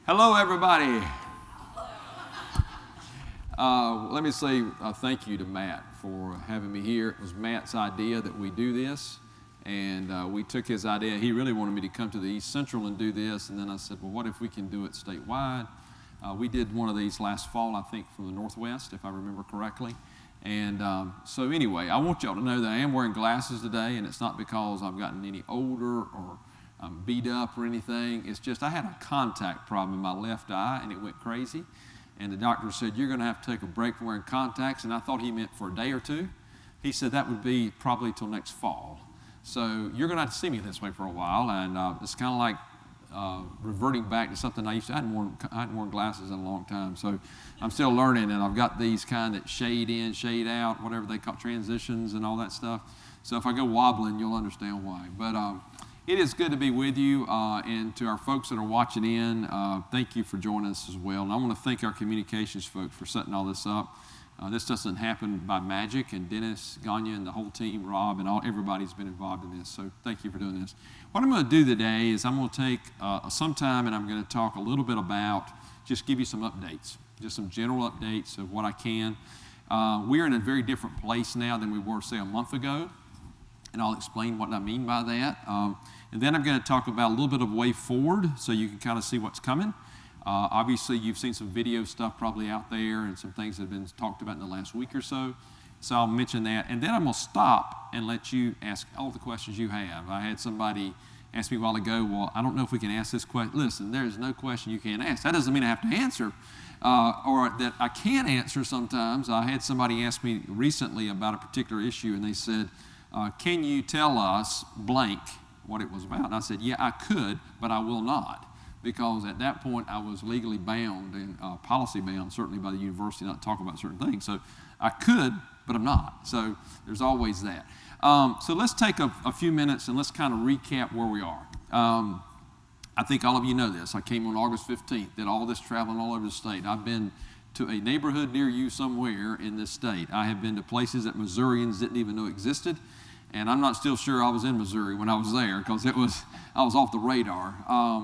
Hello, everybody. Let me say thank you to Matt for having me here. It was Matt's idea that we do this, and we took his idea. He really wanted me to come to the East Central and do this, and then I said, well, what if we can do it statewide? We did one of these last fall, I think, from the Northwest, if I remember correctly. And so anyway, I want y'all to know that I am wearing glasses today, and it's not because I've gotten any older or I'm beat up or anything. It's just I had a contact problem in my left eye, and it went crazy. And the doctor said, you're going to have to take a break from wearing contacts. And I thought he meant for a day or two. He said that would be probably till next fall. So you're going to have to see me this way for a while. And it's kind of like reverting back to something I hadn't worn glasses in a long time. So I'm still learning, and I've got these kind that shade in, shade out, whatever they call transitions and all that stuff. So if I go wobbling, you'll understand why. But it is good to be with you, and to our folks that are watching in, thank you for joining us as well. And I want to thank our communications folks for setting all this up. This doesn't happen by magic, and Dennis, Ganya, and the whole team, Rob, and everybody's been involved in this, so thank you for doing this. What I'm going to do today is I'm going to take some time, and I'm going to talk a little bit about, just give you some updates, just some general updates of what I can. We're in a very different place now than we were, say, a month ago. And I'll explain what I mean by that. And then I'm going to talk about a little bit of way forward so you can kind of see what's coming. Obviously, you've seen some video stuff probably out there and some things that have been talked about in the last week or so. So I'll mention that. And then I'm going to stop and let you ask all the questions you have. I had somebody ask me a while ago, well, I don't know if we can ask this question. Listen, there's no question you can't ask. That doesn't mean I have to answer or that I can answer sometimes. I had somebody ask me recently about a particular issue, and they said, can you tell us blank what it was about? And I said, yeah, I could, but I will not, because at that point I was legally bound and policy bound, certainly by the university, not to talk about certain things. So I could, but I'm not. So there's always that. So let's take a few minutes and let's kind of recap where we are. I think all of you know this. I came on August 15th, did all this traveling all over the state. I've been to a neighborhood near you somewhere in this state. I have been to places that Missourians didn't even know existed. And I'm not still sure I was in Missouri when I was there, because I was off the radar.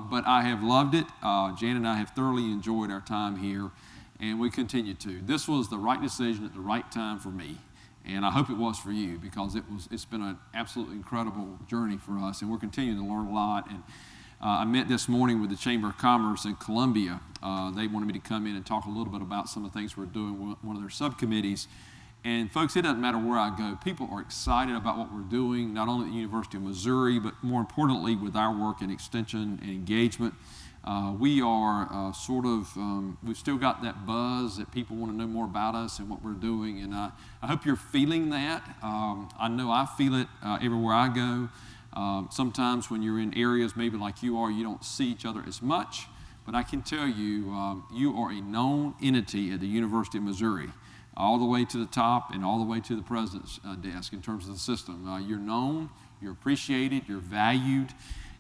But I have loved it. Jan and I have thoroughly enjoyed our time here, and we continue to. This was the right decision at the right time for me, and I hope it was for you, because it's been an absolutely incredible journey for us, and we're continuing to learn a lot. And I met this morning with the Chamber of Commerce in Columbia. They wanted me to come in and talk a little bit about some of the things we're doing with one of their subcommittees. And folks, it doesn't matter where I go. People are excited about what we're doing, not only at the University of Missouri, but more importantly with our work in extension and engagement. We are we've still got that buzz that people want to know more about us and what we're doing. And I hope you're feeling that. I know I feel it everywhere I go. Sometimes when you're in areas maybe like you are, you don't see each other as much. But I can tell you, you are a known entity at the University of Missouri, all the way to the top and all the way to the president's desk in terms of the system. You're known, you're appreciated, you're valued,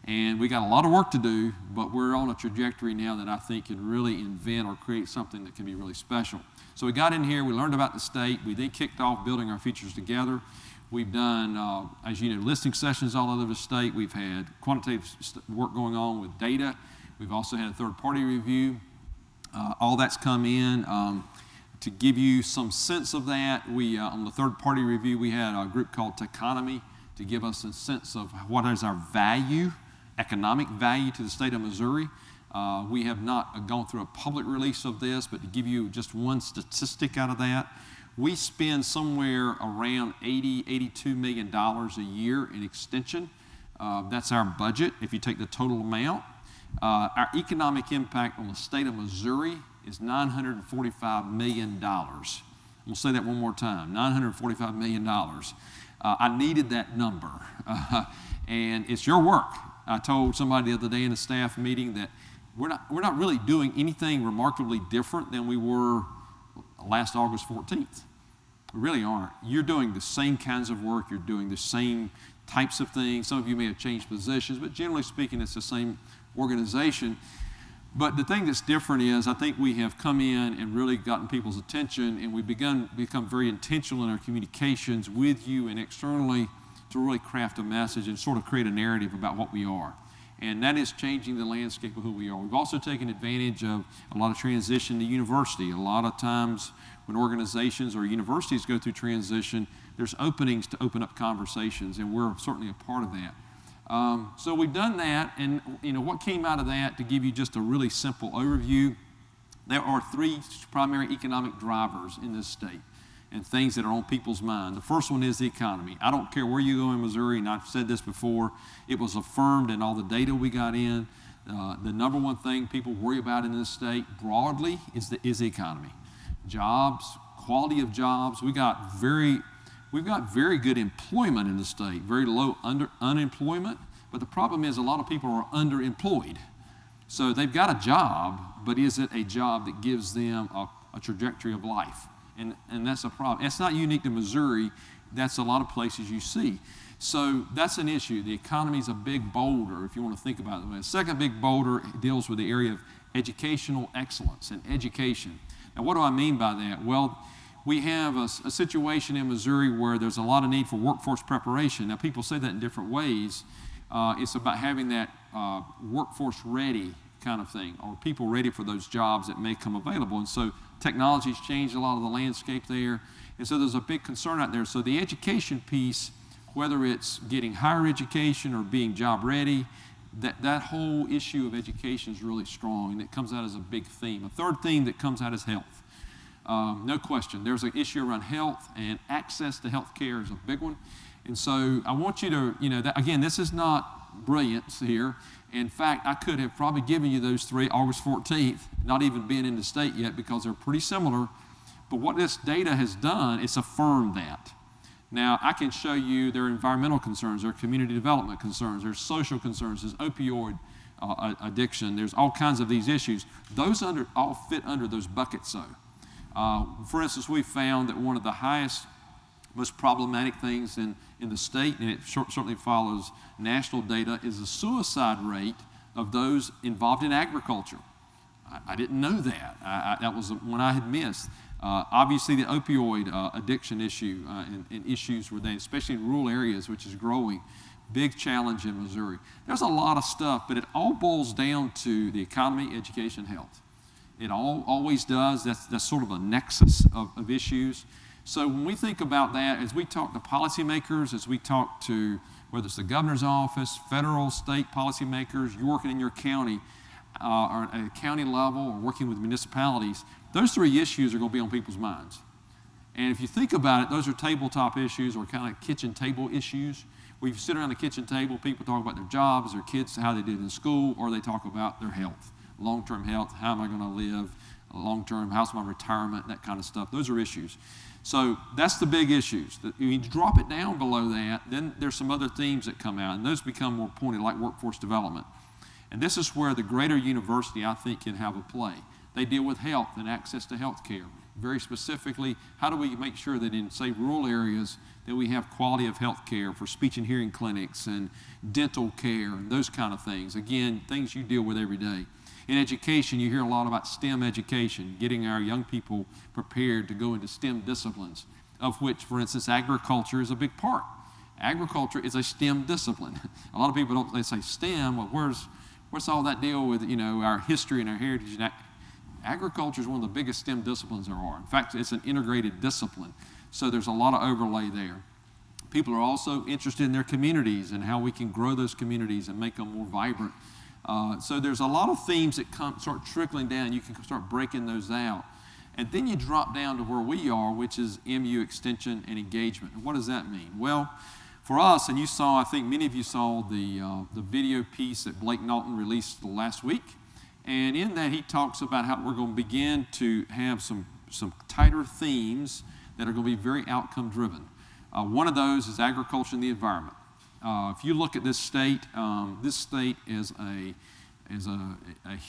and we got a lot of work to do, but we're on a trajectory now that I think can really invent or create something that can be really special. So we got in here, we learned about the state, we then kicked off building our features together. We've done, as you know, listening sessions all over the state. We've had quantitative work going on with data. We've also had a third-party review. All that's come in. To give you some sense of that, we on the third-party review, we had a group called Taxonomy to give us a sense of what is our value, economic value to the state of Missouri. We have not gone through a public release of this, but to give you just one statistic out of that, we spend somewhere around $82 million a year in extension. That's our budget if you take the total amount. Our economic impact on the state of Missouri is $945 million. I'm going to say that one more time, $945 million. I needed that number, and it's your work. I told somebody the other day in a staff meeting that we're not really doing anything remarkably different than we were last August 14th. We really aren't. You're doing the same kinds of work. You're doing the same types of things. Some of you may have changed positions, but generally speaking, it's the same organization. But the thing that's different is I think we have come in and really gotten people's attention, and we've become very intentional in our communications with you and externally to really craft a message and sort of create a narrative about what we are. And that is changing the landscape of who we are. We've also taken advantage of a lot of transition to university. A lot of times when organizations or universities go through transition, there's openings to open up conversations, and we're certainly a part of that. So we've done that, and what came out of that, to give you just a really simple overview, there are 3 primary economic drivers in this state and things that are on people's mind. The first one is the economy. I don't care where you go in Missouri, and I've said this before, it was affirmed in all the data we got in. The number one thing people worry about in this state broadly is the economy. Jobs, quality of jobs. We've got very good employment in the state, very low unemployment, but the problem is a lot of people are underemployed. So they've got a job, but is it a job that gives them a trajectory of life? And that's a problem. It's not unique to Missouri. That's a lot of places you see. So that's an issue. The economy is a big boulder, if you want to think about it. The second big boulder deals with the area of educational excellence and education. Now, what do I mean by that? Well, we have a situation in Missouri where there's a lot of need for workforce preparation. Now, people say that in different ways. It's about having that workforce ready kind of thing, or people ready for those jobs that may come available. And so technology's changed a lot of the landscape there. And so there's a big concern out there. So the education piece, whether it's getting higher education or being job ready, that whole issue of education is really strong, and it comes out as a big theme. A third theme that comes out is health. No question. There's an issue around health, and access to health care is a big one. And so I want you to, again, this is not brilliance here. In fact, I could have probably given you those 3 August 14th, not even being in the state yet, because they're pretty similar. But what this data has done is affirmed that. Now, I can show you there are environmental concerns, there are community development concerns, there's social concerns, there's opioid addiction, there's all kinds of these issues. Those all fit under those buckets, though. For instance, we found that one of the highest, most problematic things in the state, and it certainly follows national data, is the suicide rate of those involved in agriculture. I didn't know that. That was one I had missed. Obviously, the opioid addiction issue and issues with that, especially in rural areas, which is growing, big challenge in Missouri. There's a lot of stuff, but it all boils down to the economy, education, health. It always does. That's sort of a nexus of issues. So when we think about that, as we talk to policymakers, as we talk to whether it's the governor's office, federal, state policymakers, you're working in your county, or at a county level, or working with municipalities, those 3 issues are going to be on people's minds. And if you think about it, those are tabletop issues, or kind of kitchen table issues. We sit around the kitchen table, people talk about their jobs, their kids, how they did in school, or they talk about their health, long-term health, how am I going to live, long-term, how's my retirement, that kind of stuff. Those are issues. So that's the big issues. You drop it down below that, then there's some other themes that come out, and those become more pointed, like workforce development. And this is where the greater university, I think, can have a play. They deal with health and access to health care. Very specifically, how do we make sure that in, say, rural areas, that we have quality of health care for speech and hearing clinics and dental care and those kind of things. Again, things you deal with every day. In education, you hear a lot about STEM education, getting our young people prepared to go into STEM disciplines, of which, for instance, agriculture is a big part. Agriculture is a STEM discipline. A lot of people they say STEM, well, where's all that deal with, our history and our heritage? Agriculture is one of the biggest STEM disciplines there are. In fact, it's an integrated discipline. So there's a lot of overlay there. People are also interested in their communities and how we can grow those communities and make them more vibrant. So there's a lot of themes that start trickling down. You can start breaking those out. And then you drop down to where we are, which is MU extension and engagement. And what does that mean? Well, for us, and I think many of you saw the video piece that Blake Naughton released last week. And in that, he talks about how we're going to begin to have some tighter themes that are going to be very outcome driven. One of those is agriculture and the environment. If you look at this state is a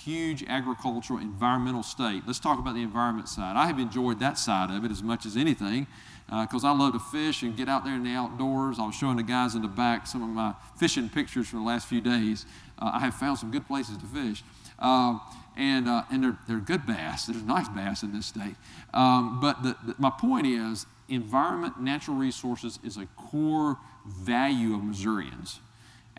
huge agricultural environmental state. Let's talk about the environment side. I have enjoyed that side of it as much as anything because I love to fish and get out there in the outdoors. I was showing the guys in the back some of my fishing pictures from the last few days. I have found some good places to fish. And they're good bass. There's nice bass in this state. But my point is, environment, natural resources is a core value of Missourians.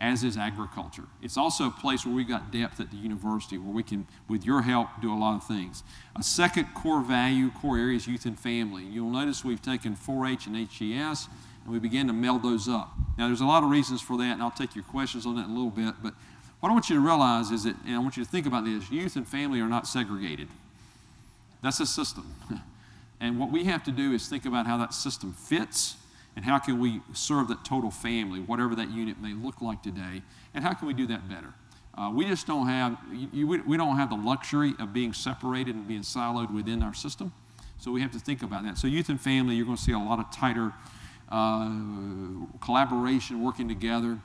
as is agriculture. It's also a place where we've got depth at the university where we can, with your help, do a lot of things. A second core value, core area is youth and family. You'll notice we've taken 4-H and HES, and we begin to meld those up. Now, there's a lot of reasons for that, and I'll take your questions on that in a little bit, but what I want you to realize is that, and I want you to think about this, youth and family are not segregated. That's a system. And what we have to do is think about how that system fits, and how can we serve that total family, whatever that unit may look like today, and how can we do that better? We just don't have, we don't have the luxury of being separated and being siloed within our system, so we have to think about that. So youth and family, you're going to see a lot of tighter collaboration, working together.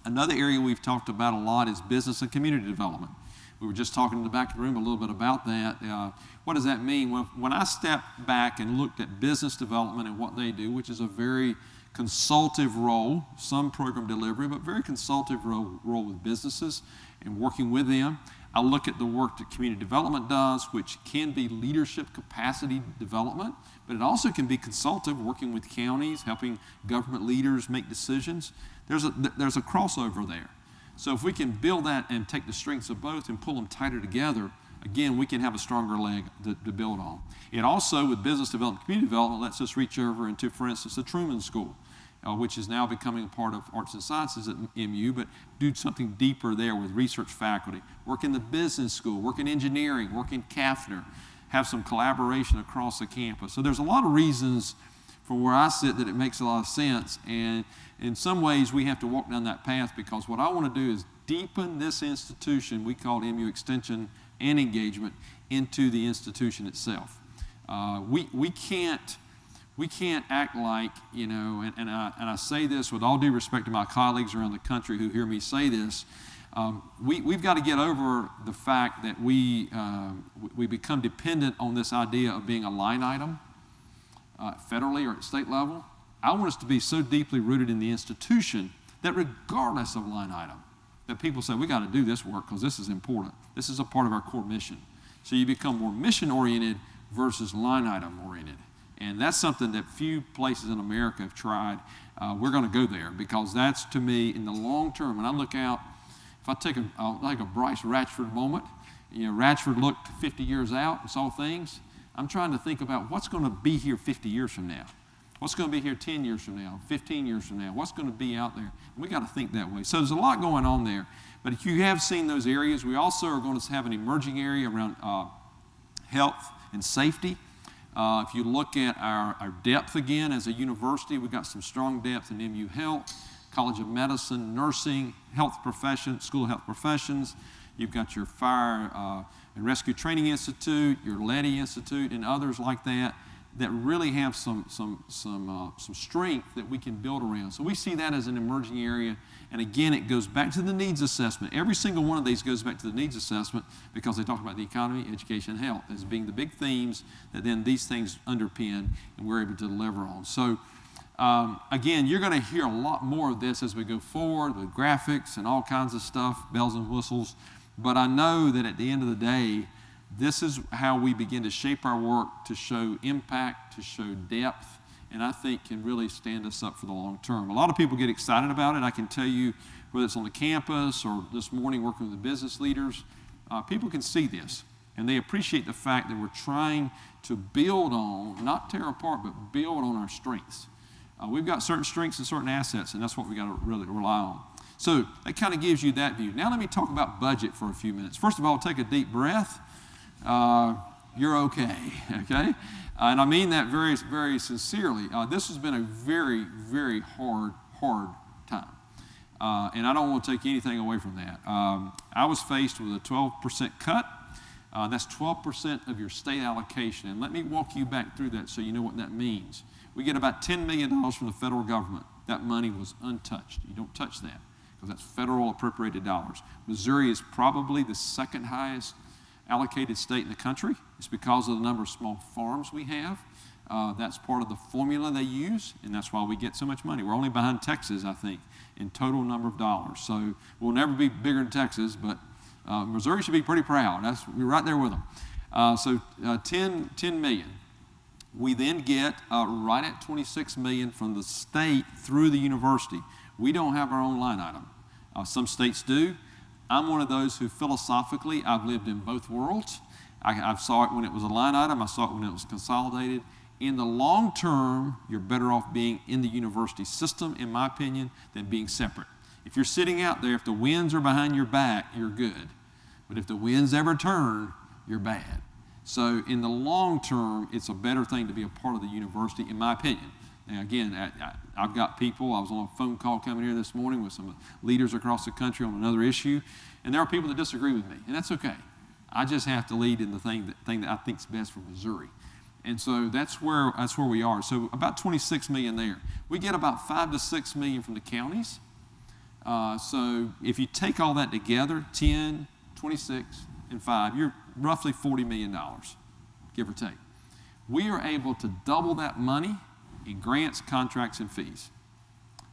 Another area we've talked about a lot is business and community development. We were just talking in the back of the room a little bit about that. What does that mean? Well, when I stepped back and looked at business development and what they do, which is a very consultative role, some program delivery, but very consultative role with businesses and working with them. I look at the work that community development does, which can be leadership capacity development, but it also can be consultative, working with counties, helping government leaders make decisions. There's a crossover there. So if we can build that and take the strengths of both and pull them tighter together, again, we can have a stronger leg to build on. It also, with business development, community development, lets us reach over into, for instance, the Truman School, which is now becoming a part of Arts and Sciences at MU, but do something deeper there with research faculty. Work in the business school, work in engineering, work in Kaffner, have some collaboration across the campus. So there's a lot of reasons from where I sit that it makes a lot of sense, and in some ways we have to walk down that path, because what I want to do is deepen this institution we call MU Extension and Engagement into the institution itself. We can't act like, you know, and I say this with all due respect to my colleagues around the country who hear me say this, we've got to get over the fact that we become dependent on this idea of being a line item federally or at state level. I want us to be so deeply rooted in the institution that regardless of line item, that people say, we got to do this work because this is important. This is a part of our core mission. So you become more mission-oriented versus line item-oriented. And that's something that few places in America have tried. We're going to go there, because that's, to me, in the long term, when I look out, if I take a Bryce Ratchford moment, you know, Ratchford looked 50 years out and saw things. I'm trying to think about what's going to be here 50 years from now. What's going to be here 10 years from now, 15 years from now? What's going to be out there? We got to think that way. So there's a lot going on there. But if you have seen those areas, we also are going to have an emerging area around health and safety. If you look at our depth again as a university, we've got some strong depth in MU Health, College of Medicine, nursing, health professions, School of Health Professions. You've got your Fire and Rescue Training Institute, your Letty Institute, and others like that really have some strength that we can build around. So we see that as an emerging area. And again, it goes back to the needs assessment. Every single one of these goes back to the needs assessment, because they talk about the economy, education, and health as being the big themes that then these things underpin and we're able to deliver on. So again, you're going to hear a lot more of this as we go forward with graphics and all kinds of stuff, bells and whistles. But I know that at the end of the day, this is how we begin to shape our work to show impact, to show depth, and I think can really stand us up for the long term. A lot of people get excited about it. I can tell you, whether it's on the campus or this morning working with the business leaders, people can see this, and they appreciate the fact that we're trying to build on, not tear apart, but build on our strengths. We've got certain strengths and certain assets, and that's what we got to really rely on. So that kind of gives you that view. Now let me talk about budget for a few minutes. First of all, take a deep breath. You're okay, okay? And I mean that very, very sincerely. This has been a very, very hard time. And I don't want to take anything away from that. I was faced with a 12% cut. That's 12% of your state allocation. And let me walk you back through that so you know what that means. We get about $10 million from the federal government. That money was untouched. You don't touch that, because that's federal appropriated dollars. Missouri is probably the second highest allocated state in the country. It's because of the number of small farms we have. That's part of the formula they use, and that's why we get so much money. We're only behind Texas, I think, in total number of dollars. So we'll never be bigger than Texas, but Missouri should be pretty proud. We're right there with them. So 10 million. We then get right at $26 million from the state through the university. We don't have our own line item. Some states do. I'm one of those who philosophically, I've lived in both worlds. I saw it when it was a line item. I saw it when it was consolidated. In the long term, you're better off being in the university system, in my opinion, than being separate. If you're sitting out there, if the winds are behind your back, you're good. But if the winds ever turn, you're bad. So in the long term, it's a better thing to be a part of the university, in my opinion. Now, again, I've got people, I was on a phone call coming here this morning with some leaders across the country on another issue, and there are people that disagree with me, and that's okay. I just have to lead in the thing that I think is best for Missouri. And so that's where we are. So about $26 million there. We get about $5 to $6 million from the counties. So if you take all that together, 10, 26, and 5, you're roughly $40 million, give or take. We are able to double that money in grants, contracts, and fees.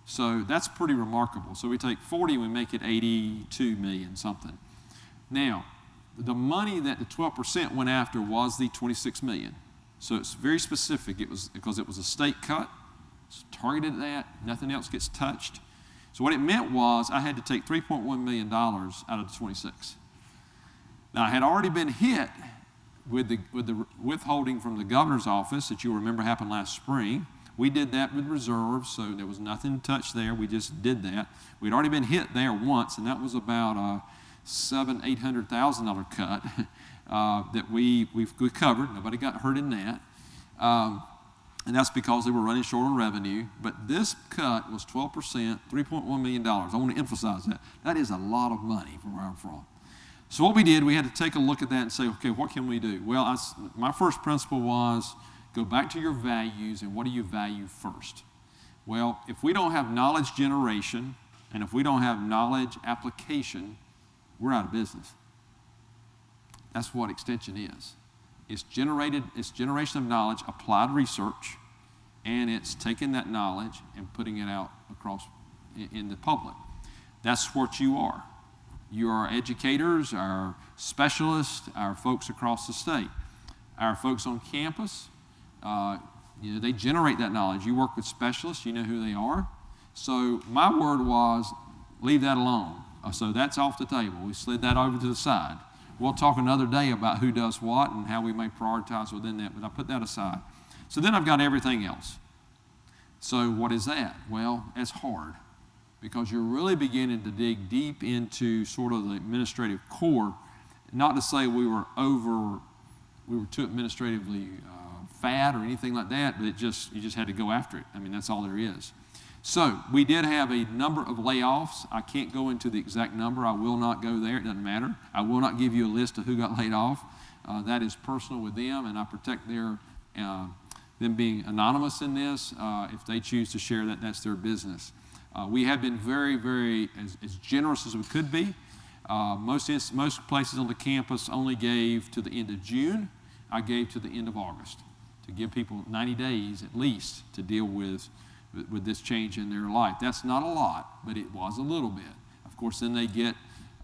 So that's pretty remarkable. So we take 40 and we make it 82 million something. Now, the money that the 12% went after was the 26 million. So it's very specific. It was because it was a state cut. It's targeted at that. Nothing else gets touched. So what it meant was I had to take $3.1 million out of the 26. Now, I had already been hit with the withholding from the governor's office that you'll remember happened last spring. We did that with reserves, so there was nothing touched there. We just did that. We'd already been hit there once, and that was about a $800,000 cut that we covered. Nobody got hurt in that. And that's because they were running short on revenue. But this cut was 12%, $3.1 million. I want to emphasize that. That is a lot of money from where I'm from. So what we did, we had to take a look at that and say, okay, what can we do? Well, my first principle was go back to your values and what do you value first? Well, if we don't have knowledge generation and if we don't have knowledge application, we're out of business. That's what extension is. It's generation of knowledge, applied research, and it's taking that knowledge and putting it out across in the public. That's what you are. You are educators, our specialists, our folks across the state. Our folks on campus, they generate that knowledge. You work with specialists, you know who they are. So my word was, leave that alone. So that's off the table. We slid that over to the side. We'll talk another day about who does what and how we may prioritize within that, but I put that aside. So then I've got everything else. So what is that? Well, it's hard because you're really beginning to dig deep into sort of the administrative core. Not to say we were too administratively fat or anything like that, but you just had to go after it. I mean, that's all there is. So we did have a number of layoffs. I can't go into the exact number. I will not go there. It doesn't matter. I will not give you a list of who got laid off. That is personal with them, and I protect them being anonymous in this. If they choose to share that, that's their business. We have been very, very as generous as we could be. Most places on the campus only gave to the end of June. I gave to the end of August to give people 90 days at least to deal with this change in their life. That's not a lot, but it was a little bit. Of course, then they get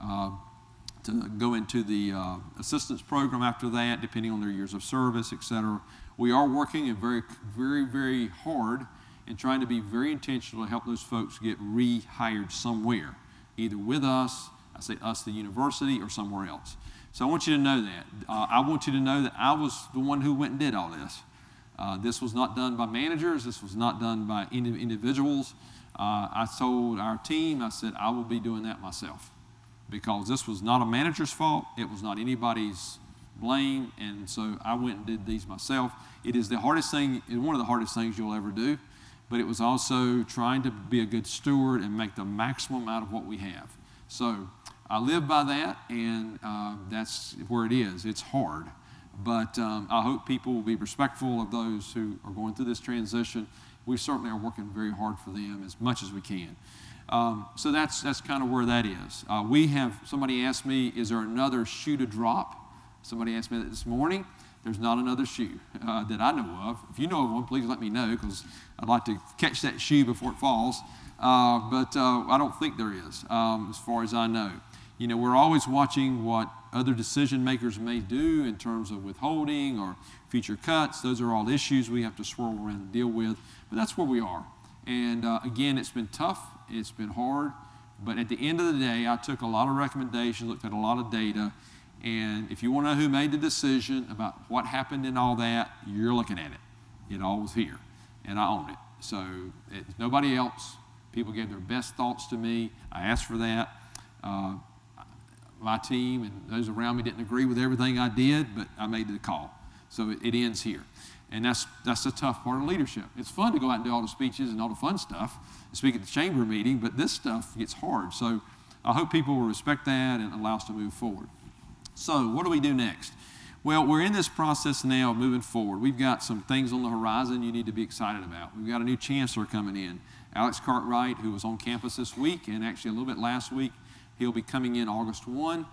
to go into the assistance program after that, depending on their years of service, etc. We are working and very, very, very hard and trying to be very intentional to help those folks get rehired somewhere, either with us, I say us, the university, or somewhere else. So I want you to know that. I want you to know that I was the one who went and did all this. This was not done by managers. This was not done by individuals. I told our team, I said, I will be doing that myself because this was not a manager's fault. It was not anybody's blame. And so I went and did these myself. It is the hardest thing, it's one of the hardest things you'll ever do, but it was also trying to be a good steward and make the maximum out of what we have. So I live by that, and that's where it is. It's hard. But I hope people will be respectful of those who are going through this transition. We certainly are working very hard for them as much as we can. So that's kind of where that is. Somebody asked me, is there another shoe to drop? Somebody asked me that this morning. There's not another shoe that I know of. If you know of one, please let me know because I'd like to catch that shoe before it falls. But I don't think there is, as far as I know. You know, we're always watching what other decision makers may do in terms of withholding or future cuts. Those are all issues we have to swirl around and deal with. But that's where we are. And again, it's been tough. It's been hard But at the end of the day, I took a lot of recommendations, looked at a lot of data, and if you want to know who made the decision about what happened and all that, you're looking at it. It all was here, and I own it. So it's nobody else. People gave their best thoughts to me. I asked for that. My team and those around me didn't agree with everything I did, but I made the call. So it ends here. And that's the tough part of leadership. It's fun to go out and do all the speeches and all the fun stuff, and speak at the chamber meeting, but this stuff gets hard. So I hope people will respect that and allow us to move forward. So what do we do next? Well, we're in this process now of moving forward. We've got some things on the horizon you need to be excited about. We've got a new chancellor coming in, Alex Cartwright, who was on campus this week and actually a little bit last week. He'll be coming in August 1,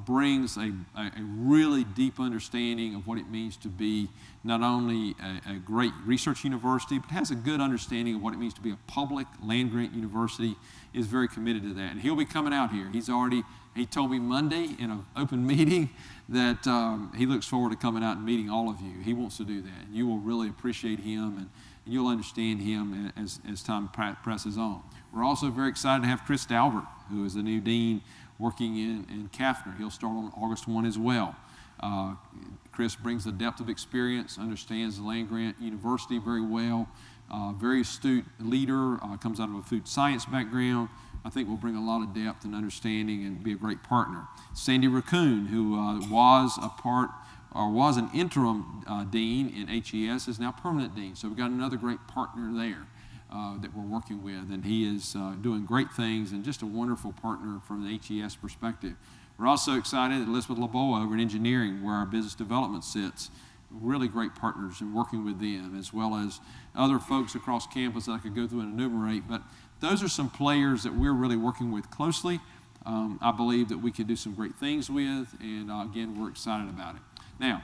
brings a really deep understanding of what it means to be not only a great research university, but has a good understanding of what it means to be a public land-grant university, is very committed to that. And he'll be coming out here. He told me Monday in an open meeting that he looks forward to coming out and meeting all of you. He wants to do that. And you will really appreciate him, and you'll understand him as time presses on. We're also very excited to have Chris Dalbert, who is the new dean working in Kaffner. He'll start on August 1 as well. Chris brings the depth of experience, understands the land-grant university very well, very astute leader, comes out of a food science background. I think will bring a lot of depth and understanding and be a great partner. Sandy Raccoon, who was an interim dean in HES, is now permanent dean. So we've got another great partner there that we're working with, and he is doing great things and just a wonderful partner from the HES perspective. We're also excited that Elizabeth LeBeau over in engineering, where our business development sits, really great partners in working with them, as well as other folks across campus that I could go through and enumerate. But those are some players that we're really working with closely. I believe that we can do some great things with, and again, we're excited about it. Now,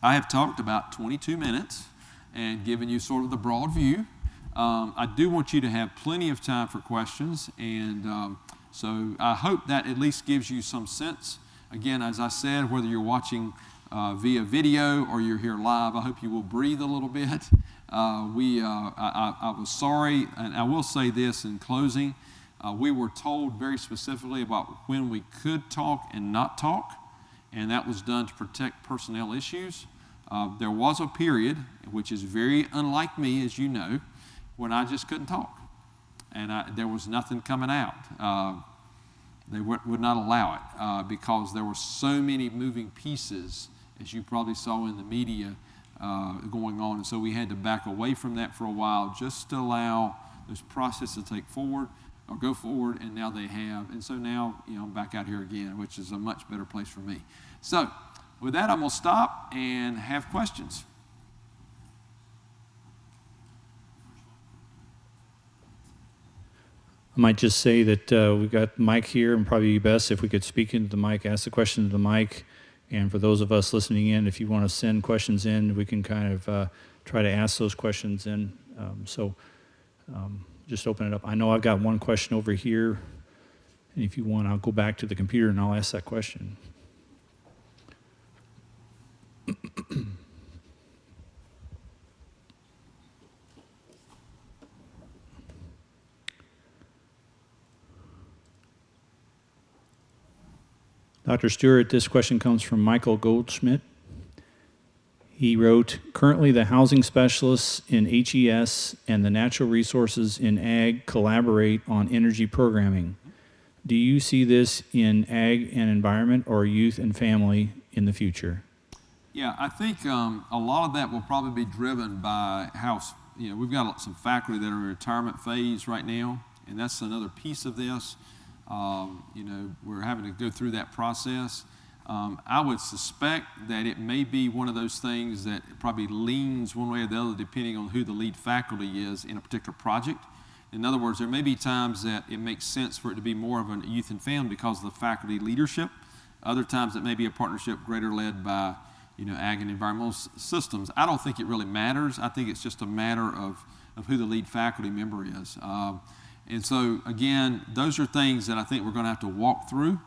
I have talked about 22 minutes and given you sort of the broad view. I do want you to have plenty of time for questions, and so I hope that at least gives you some sense. Again, as I said, whether you're watching via video or you're here live, I hope you will breathe a little bit. I was sorry, and I will say this in closing. We were told very specifically about when we could talk and not talk, and that was done to protect personnel issues. There was a period, which is very unlike me, as you know, when I just couldn't talk, and there was nothing coming out. They would not allow it because there were so many moving pieces, as you probably saw in the media, going on, and so we had to back away from that for a while just to allow those processes to go forward, and now they have, and so now I'm back out here again, which is a much better place for me. So with that, I'm going to stop and have questions. I might just say that we've got Mike here, and probably be best if we could speak into the mic, ask the question to the mic. And for those of us listening in, if you want to send questions in, we can kind of try to ask those questions in. Just open it up. I know I've got one question over here, and if you want, I'll go back to the computer and I'll ask that question. Dr. Stewart, this question comes from Michael Goldschmidt. He wrote, currently the housing specialists in HES and the natural resources in ag collaborate on energy programming. Do you see this in ag and environment or youth and family in the future? Yeah, I think a lot of that will probably be driven by how, we've got some faculty that are in retirement phase right now, and that's another piece of this. We're having to go through that process. I would suspect that it may be one of those things that probably leans one way or the other depending on who the lead faculty is in a particular project. In other words, there may be times that it makes sense for it to be more of a youth and family because of the faculty leadership. Other times it may be a partnership greater led by, ag and environmental systems. I don't think it really matters. I think it's just a matter of who the lead faculty member is. And so, again, those are things that I think we're going to have to walk through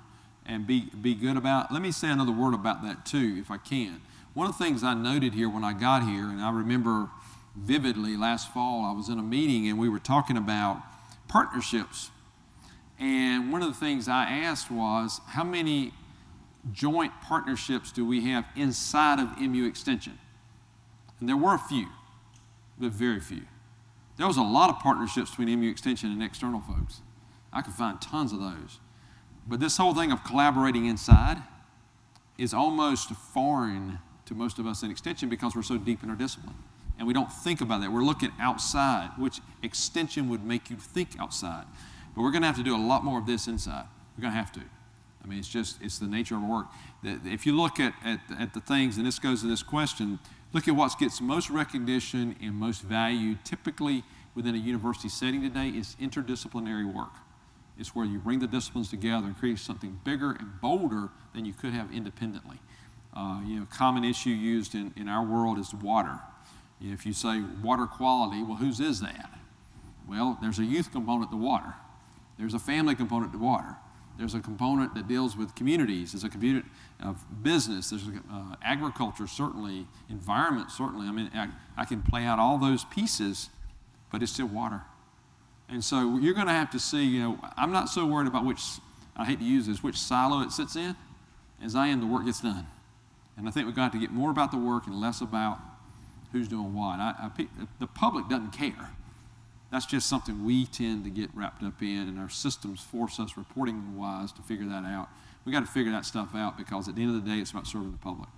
and be good about. Let me say another word about that, too, if I can. One of the things I noted here when I got here, and I remember vividly last fall, I was in a meeting and we were talking about partnerships. And one of the things I asked was, how many joint partnerships do we have inside of MU Extension? And there were a few, but very few. There was a lot of partnerships between MU Extension and external folks. I could find tons of those. But this whole thing of collaborating inside is almost foreign to most of us in Extension because we're so deep in our discipline. And we don't think about that. We're looking outside, which Extension would make you think outside. But we're going to have to do a lot more of this inside. We're going to have to. I mean, it's the nature of our work. If you look at the things, and this goes to this question, look at what gets most recognition and most value typically within a university setting today is interdisciplinary work. It's where you bring the disciplines together and create something bigger and bolder than you could have independently. Common issue used in our world is water. If you say water quality, well, whose is that? Well, there's a youth component to water. There's a family component to water. There's a component that deals with communities. There's a component of business. There's agriculture, certainly. Environment, certainly. I mean, I can play out all those pieces, but it's still water. And so you're going to have to see, I'm not so worried about I hate to use this, which silo it sits in, as I am the work gets done. And I think we've got to get more about the work and less about who's doing what. The public doesn't care. That's just something we tend to get wrapped up in, and our systems force us reporting-wise to figure that out. We've got to figure that stuff out because at the end of the day, it's about serving the public.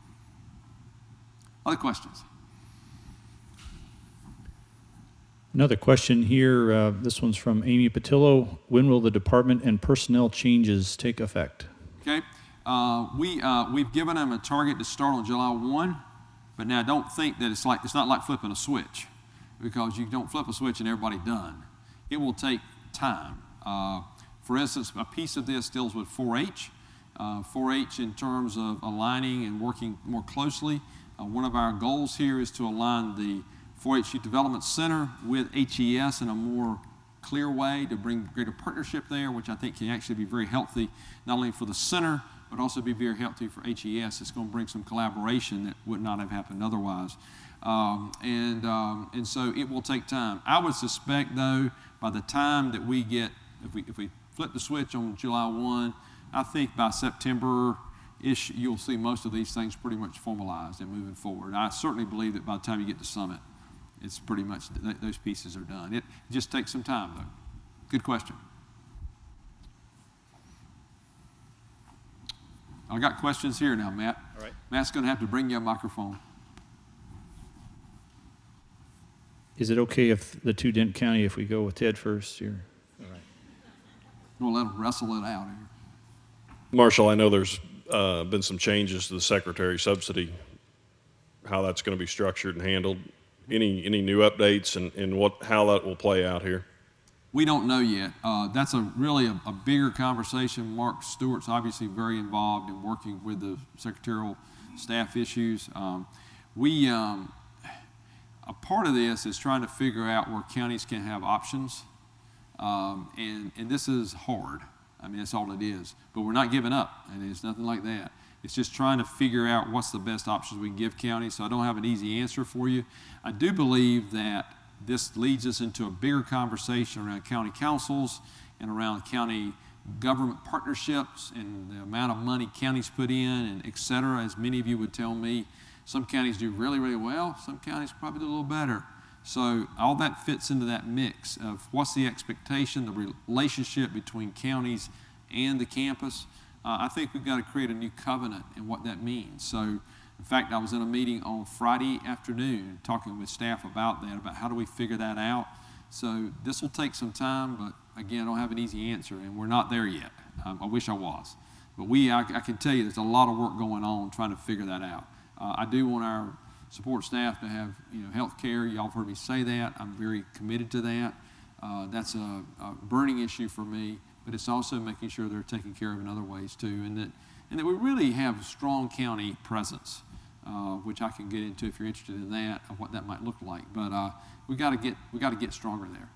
Other questions? Another question here. This one's from Amy Patillo. When will the department and personnel changes take effect? Okay. We've given them a target to start on July 1, but now don't think that it's not like flipping a switch, because you don't flip a switch and everybody done. It will take time. For instance, a piece of this deals with 4-H. 4-H in terms of aligning and working more closely. One of our goals here is to align the 4-H Youth Development Center with HES in a more clear way to bring greater partnership there, which I think can actually be very healthy, not only for the center, but also be very healthy for HES. It's going to bring some collaboration that would not have happened otherwise. And so it will take time. I would suspect, though, by the time that we get, if we flip the switch on July 1, I think by September-ish, you'll see most of these things pretty much formalized and moving forward. I certainly believe that by the time you get to Summit, it's pretty much, those pieces are done. It just takes some time, though. Good question. I got questions here now, Matt. All right. Matt's going to have to bring you a microphone. Is it okay if the two Dent County, if we go with Ted first here? All right. We'll let them wrestle it out here. Marshall, I know there's been some changes to the secretary subsidy, how that's going to be structured and handled. Any new updates and how that will play out here? We don't know yet. That's really a bigger conversation. Mark Stewart's obviously very involved in working with the secretarial staff issues. A part of this is trying to figure out where counties can have options, and this is hard. I mean, that's all it is. But we're not giving up, and it's nothing like that. It's just trying to figure out what's the best options we can give counties, so I don't have an easy answer for you. I do believe that this leads us into a bigger conversation around county councils and around county government partnerships and the amount of money counties put in and et cetera. As many of you would tell me, some counties do really, really well. Some counties probably do a little better. So all that fits into that mix of what's the expectation, the relationship between counties and the campus. I think we've got to create a new covenant and what that means. So, in fact, I was in a meeting on Friday afternoon talking with staff about that, about how do we figure that out. So this will take some time, but again, I don't have an easy answer, and we're not there yet. I wish I was. But I can tell you there's a lot of work going on trying to figure that out. I do want our support staff to have health care. Y'all have heard me say that. I'm very committed to that. That's a burning issue for me. But it's also making sure they're taken care of in other ways too, and that we really have a strong county presence, which I can get into if you're interested in that, of what that might look like. But we got to get stronger there.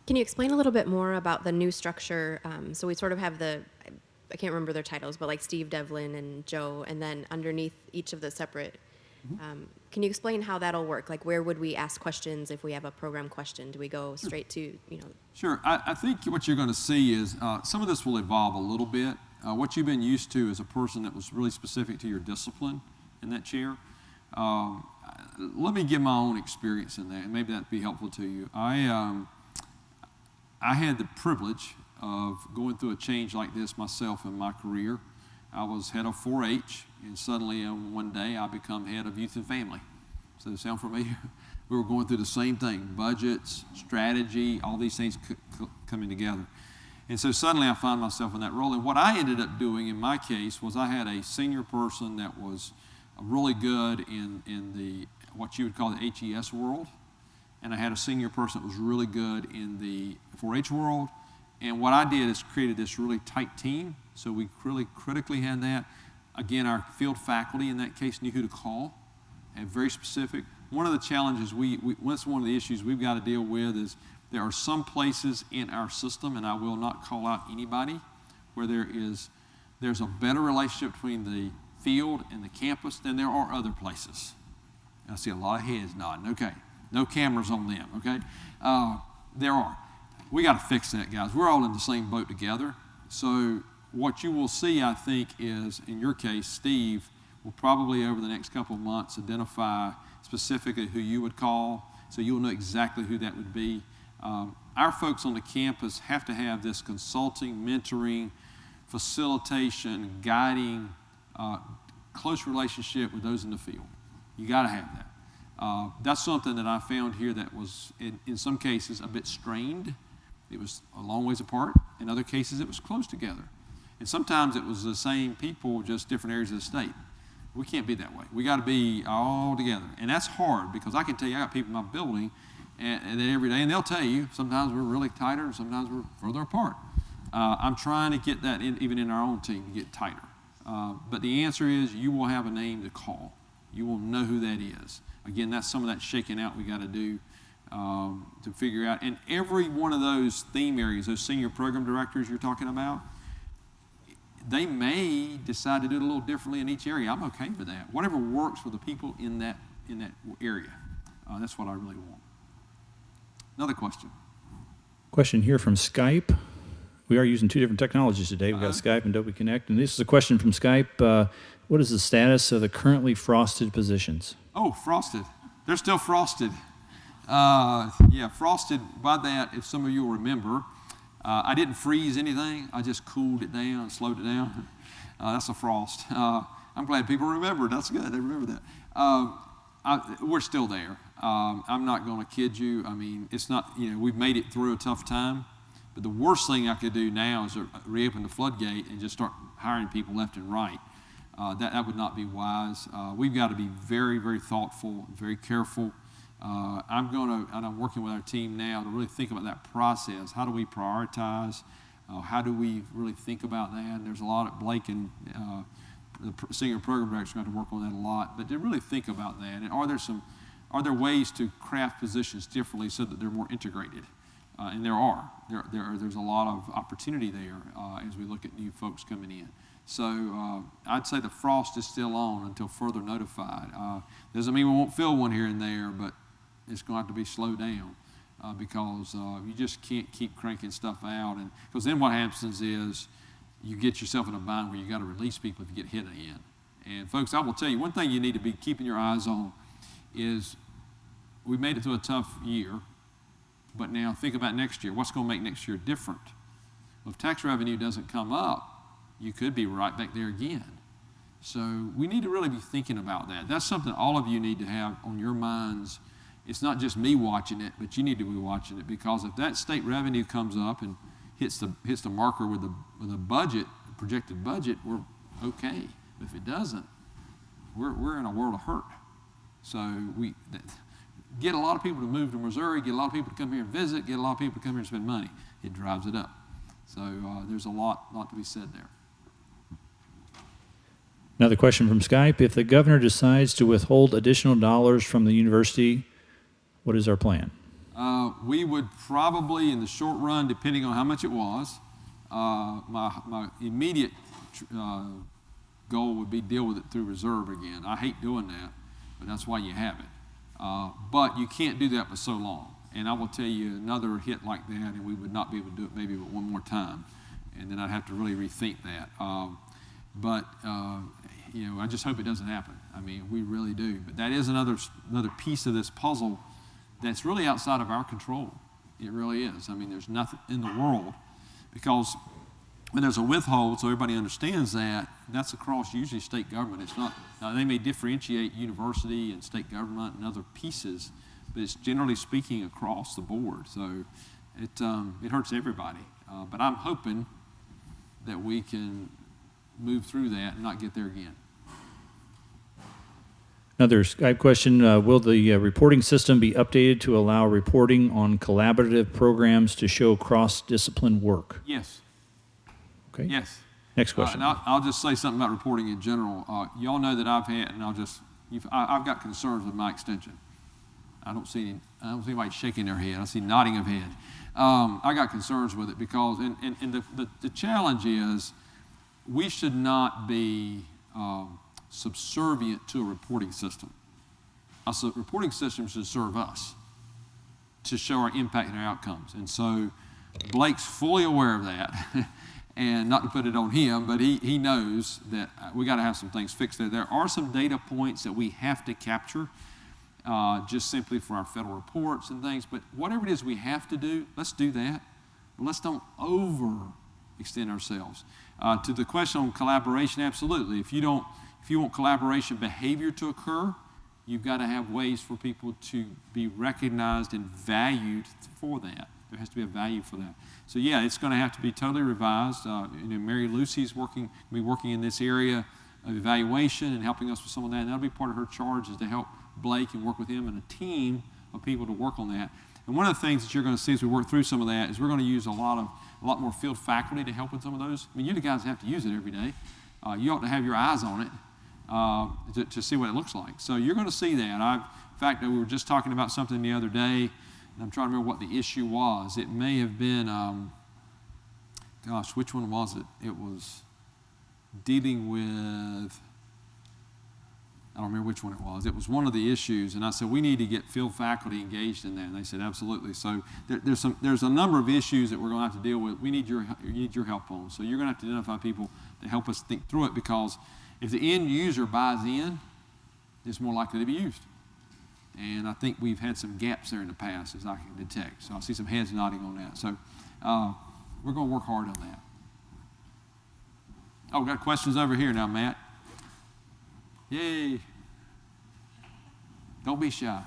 Can you explain a little bit more about the new structure? So we sort of have I can't remember their titles, but like Steve Devlin and Joe, and then underneath each of the separate Can you explain how that'll work? Like, where would we ask questions if we have a program question? Do we go straight to, Sure. I think what you're going to see is some of this will evolve a little bit. What you've been used to is a person that was really specific to your discipline in that chair. Let me give my own experience in that, and maybe that'd be helpful to you. I had the privilege of going through a change like this myself in my career. I was head of 4-H, and suddenly one day I become head of youth and family. Does that sound familiar? We were going through the same thing, budgets, strategy, all these things coming together. And so suddenly I found myself in that role. And what I ended up doing in my case was I had a senior person that was really good in the what you would call the HES world. And I had a senior person that was really good in the 4-H world. And what I did is created this really tight team. So we really critically had that. Again, our field faculty in that case knew who to call, and very specific. One of the challenges that's one of the issues we've got to deal with is there are some places in our system, and I will not call out anybody, where there's a better relationship between the field and the campus than there are other places. I see a lot of heads nodding. Okay, no cameras on them. Okay, there are. We got to fix that, guys. We're all in the same boat together. So what you will see, I think, is, in your case, Steve will probably over the next couple of months identify specifically who you would call, so you'll know exactly who that would be. Our folks on the campus have to have this consulting, mentoring, facilitation, guiding, close relationship with those in the field. You got to have that. That's something that I found here that was, in some cases, a bit strained. It was a long ways apart. In other cases, it was close together. And sometimes it was the same people, just different areas of the state. We can't be that way. We got to be all together. And that's hard, because I can tell you, I got people in my building and every day, and they'll tell you, sometimes we're really tighter, and sometimes we're further apart. I'm trying to get that even in our own team, to get tighter. But the answer is, you will have a name to call. You will know who that is. Again, that's some of that shaking out we got to do to figure out. And every one of those theme areas, those senior program directors you're talking about, they may decide to do it a little differently in each area. I'm okay with that. Whatever works for the people in that area. That's what I really want. Another question. Question here from Skype. We are using two different technologies today. We've got Skype and Adobe Connect. And this is a question from Skype. What is the status of the currently frosted positions? Oh, frosted. They're still frosted. Frosted. By that, if some of you will remember, I didn't freeze anything. I just cooled it down, slowed it down. That's a frost. I'm glad people remembered. That's good. They remember that. We're still there. I'm not going to kid you. I mean, it's not, we've made it through a tough time. But the worst thing I could do now is reopen the floodgate and just start hiring people left and right. That would not be wise. We've got to be very, very thoughtful, very careful. And I'm working with our team now to really think about that process. How do we prioritize? How do we really think about that? And there's a lot of Blake and the senior program director are going to work on that a lot. But to really think about that, and are there ways to craft positions differently so that they're more integrated? And there are. There's a lot of opportunity there as we look at new folks coming in. So I'd say the frost is still on until further notified. Doesn't mean we won't fill one here and there, but it's going to have to be slowed down because you just can't keep cranking stuff out. And because then what happens is you get yourself in a bind where you got to release people if you get hit again. And folks, I will tell you, one thing you need to be keeping your eyes on is we made it through a tough year, but now think about next year. What's going to make next year different? Well, if tax revenue doesn't come up, you could be right back there again. So we need to really be thinking about that. That's something all of you need to have on your minds. It's not just me watching it, but you need to be watching it, because if that state revenue comes up and hits the marker with the budget, the projected budget, we're okay. But if it doesn't, we're in a world of hurt. So we get a lot of people to move to Missouri, get a lot of people to come here and visit, get a lot of people to come here and spend money. It drives it up. So there's a lot to be said there. Another question from Skype. If the governor decides to withhold additional dollars from the university, what is our plan? We would probably, in the short run, depending on how much it was, my immediate goal would be deal with it through reserve again. I hate doing that. but that's why you have it. But you can't do that for so long. And I will tell you, another hit like that, and we would not be able to do it maybe but one more time, and then I'd have to really rethink that. I just hope it doesn't happen. I mean, we really do. But that is another piece of this puzzle that's really outside of our control. It really is. I mean, there's nothing in the world, because when there's a withhold, so everybody understands that, that's across usually state government. It's not, now they may differentiate university and state government and other pieces, but it's generally speaking across the board. So it hurts everybody. But I'm hoping that we can move through that and not get there again. Another Skype question, will the reporting system be updated to allow reporting on collaborative programs to show cross-discipline work? Yes. Okay. Yes. Next question. And I'll just say something about reporting in general. Y'all know that I've had, and I've got concerns with my extension. I don't see anybody shaking their head. I see nodding of head. I got concerns with it because, and the challenge is, we should not be subservient to a reporting system. A reporting system should serve us to show our impact and our outcomes. And so Blake's fully aware of that. And not to put it on him, but he knows that we got to have some things fixed there. There are some data points that we have to capture just simply for our federal reports and things. But whatever it is we have to do, let's do that. But let's don't overextend ourselves. To the question on collaboration, absolutely. If you want collaboration behavior to occur, you've got to have ways for people to be recognized and valued for that. There has to be a value for that. So yeah, it's going to have to be totally revised. Mary Lucy's working in this area of evaluation and helping us with some of that. And that'll be part of her charge, is to help Blake and work with him and a team of people to work on that. And one of the things that you're going to see as we work through some of that is we're going to use a lot more field faculty to help with some of those. I mean, you the guys have to use it every day. You ought to have your eyes on it to see what it looks like. So you're going to see that. In fact, we were just talking about something the other day, and I'm trying to remember what the issue was. It may have been, which one was it? It was dealing with, I don't remember which one it was. It was one of the issues, and I said, we need to get field faculty engaged in that. And they said, absolutely. So there's a number of issues that we're going to have to deal with. We need your help on. So you're going to have to identify people to help us think through it, because if the end user buys in, it's more likely to be used. And I think we've had some gaps there in the past, as I can detect. So I see some heads nodding on that. So we're going to work hard on that. Oh, we've got questions over here now, Matt. Yay. Don't be shy.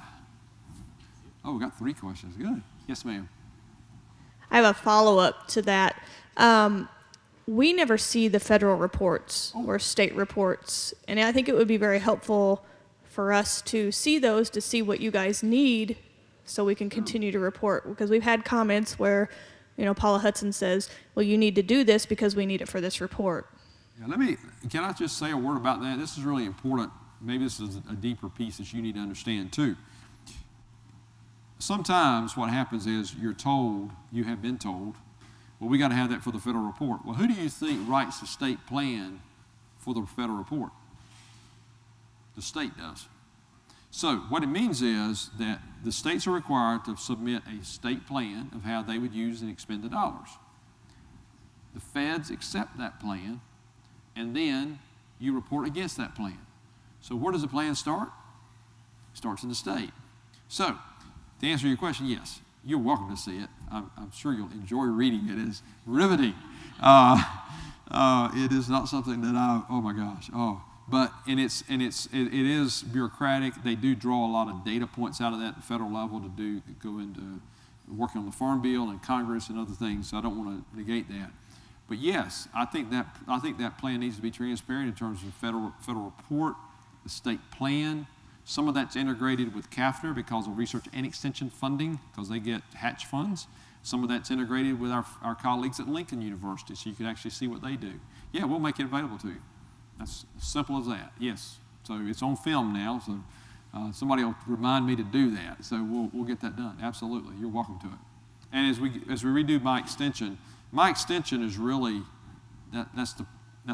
Oh, we got 3 questions. Good. Yes, ma'am. I have a follow-up to that. We never see the federal reports or state reports, and I think it would be very helpful for us to see those, to see what you guys need so we can continue to report. Because we've had comments where, Paula Hudson says, well, you need to do this because we need it for this report. Yeah, can I just say a word about that? This is really important. Maybe this is a deeper piece that you need to understand too. Sometimes what happens is you have been told, well, we got to have that for the federal report. Well, who do you think writes the state plan for the federal report? The state does. So what it means is that the states are required to submit a state plan of how they would use and expend the dollars. The feds accept that plan, and then you report against that plan. So where does the plan start? It starts in the state. So to answer your question, yes, you're welcome to see it. I'm sure you'll enjoy reading it. It's riveting. It is not something that oh my gosh, but it is bureaucratic. They do draw a lot of data points out of that at the federal level to go into working on the Farm Bill and Congress and other things. So I don't want to negate that. But yes, I think that plan needs to be transparent in terms of federal report, the state plan. Some of that's integrated with CAFNR because of research and extension funding, because they get hatch funds. Some of that's integrated with our colleagues at Lincoln University, so you can actually see what they do. Yeah, we'll make it available to you. That's as simple as that. Yes. So it's on film now, so somebody will remind me to do that. So we'll get that done. Absolutely. You're welcome to it. And as we redo my extension is really, that's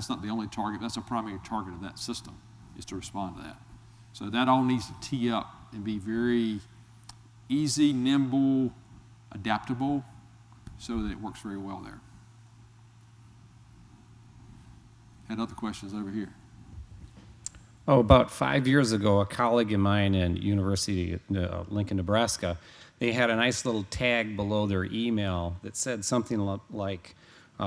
not the only target. That's a primary target of that system, is to respond to that. So that all needs to tee up and be very easy, nimble, adaptable, so that it works very well there. Had other questions over here. Oh, about 5 years ago, a colleague of mine in University of Lincoln, Nebraska, they had a nice little tag below their email that said something like,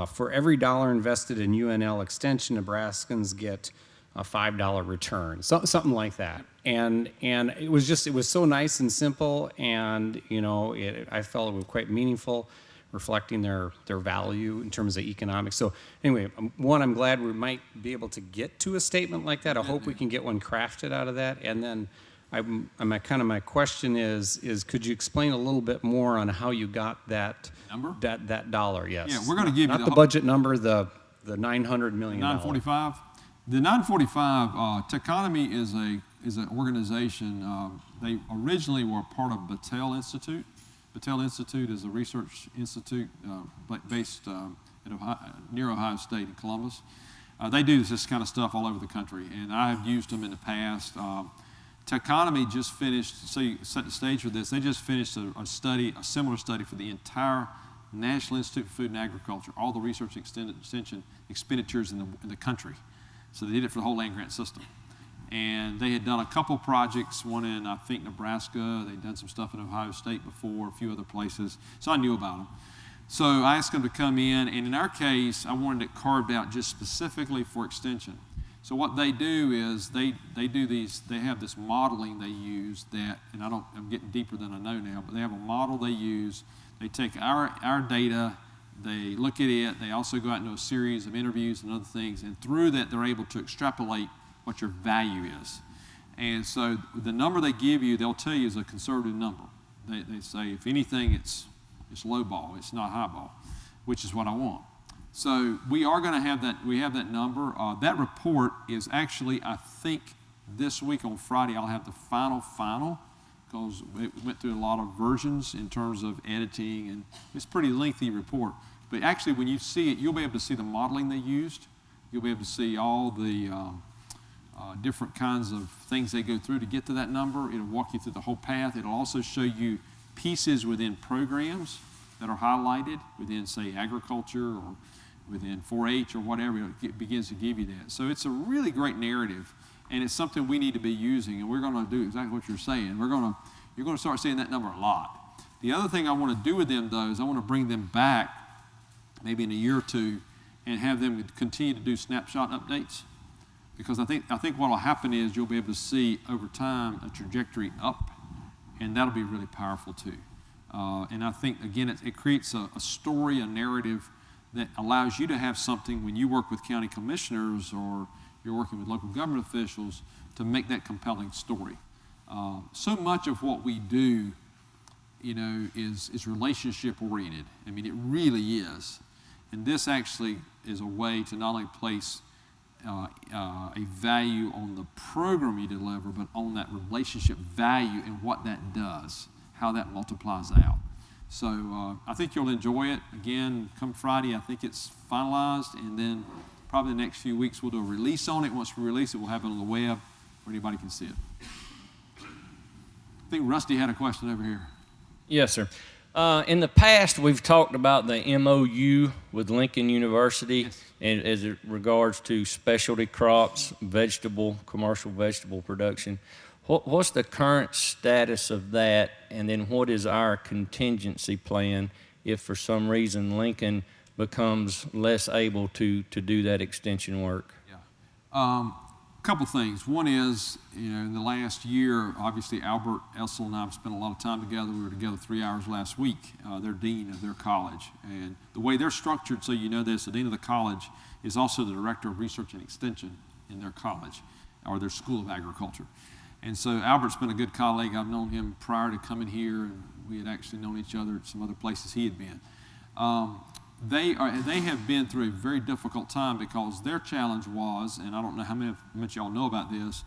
for every dollar invested in UNL Extension, Nebraskans get a $5 return, something like that. And it was so nice and simple, and I felt it was quite meaningful, reflecting their value in terms of economics. So anyway, I'm glad we might be able to get to a statement like that. I hope we can get one crafted out of that. And then my question is could you explain a little bit more on how you got that Number? That dollar? Yes. Yeah, we're going to give you not the budget number, the $900 million. 945. The 945. Techonomy is an organization. They originally were part of Battelle Institute. Battelle Institute is a research institute based near Ohio State in Columbus. They do this kind of stuff all over the country, and I have used them in the past. Techonomy just finished, so you set the stage for this, they just finished a similar study for the entire National Institute for Food and Agriculture, all the research extension expenditures in the country. So they did it for the whole land-grant system. And they had done a couple projects, one in, I think, Nebraska. They'd done some stuff in Ohio State before, a few other places. So I knew about them. So I asked them to come in, and in our case, I wanted it carved out just specifically for extension. So what they do is they have this modeling they use that, and I'm getting deeper than I know now, but they have a model they use. They take our data, they look at it, they also go out and do a series of interviews and other things, and through that they're able to extrapolate what your value is. And so the number they give you, they'll tell you is a conservative number. They say, if anything, it's low ball, it's not high ball, which is what I want. So we are going to have that, we have that number. That report is actually, I think, this week on Friday, I'll have the final, because it went through a lot of versions in terms of editing, and it's a pretty lengthy report. But actually, when you see it, you'll be able to see the modeling they used. You'll be able to see all the different kinds of things they go through to get to that number. It'll walk you through the whole path. It'll also show you pieces within programs that are highlighted within, say, agriculture or within 4-H or whatever. It begins to give you that. So it's a really great narrative, and it's something we need to be using, and we're going to do exactly what you're saying. You're going to start seeing that number a lot. The other thing I want to do with them, though, is I want to bring them back maybe in a year or two and have them continue to do snapshot updates. Because I think what will happen is you'll be able to see over time a trajectory up, and that'll be really powerful too. And I think, again, it creates a story, a narrative that allows you to have something when you work with county commissioners or you're working with local government officials to make that compelling story. So much of what we do, is relationship oriented. I mean, it really is. And this actually is a way to not only place a value on the program you deliver, but on that relationship value and what that does, how that multiplies out. So I think you'll enjoy it. Again, come Friday, I think it's finalized, and then probably the next few weeks we'll do a release on it. Once we release it, we'll have it on the web where anybody can see it. I think Rusty had a question over here. Yes, sir. In the past, we've talked about the MOU with Lincoln University, Yes. and as it regards to specialty crops, commercial vegetable production. What's the current status of that, and then what is our contingency plan if for some reason Lincoln becomes less able to do that extension work? Yeah. Couple things. One is, in the last year, obviously Albert Essel and I have spent a lot of time together. We were together 3 hours last week. They're dean of their college. And the way they're structured, so you know this, the dean of the college is also the director of research and extension in their college, or their school of agriculture. And so Albert's been a good colleague. I've known him prior to coming here, and we had actually known each other at some other places he had been. They have been through a very difficult time because their challenge was, and I don't know how much y'all know about this,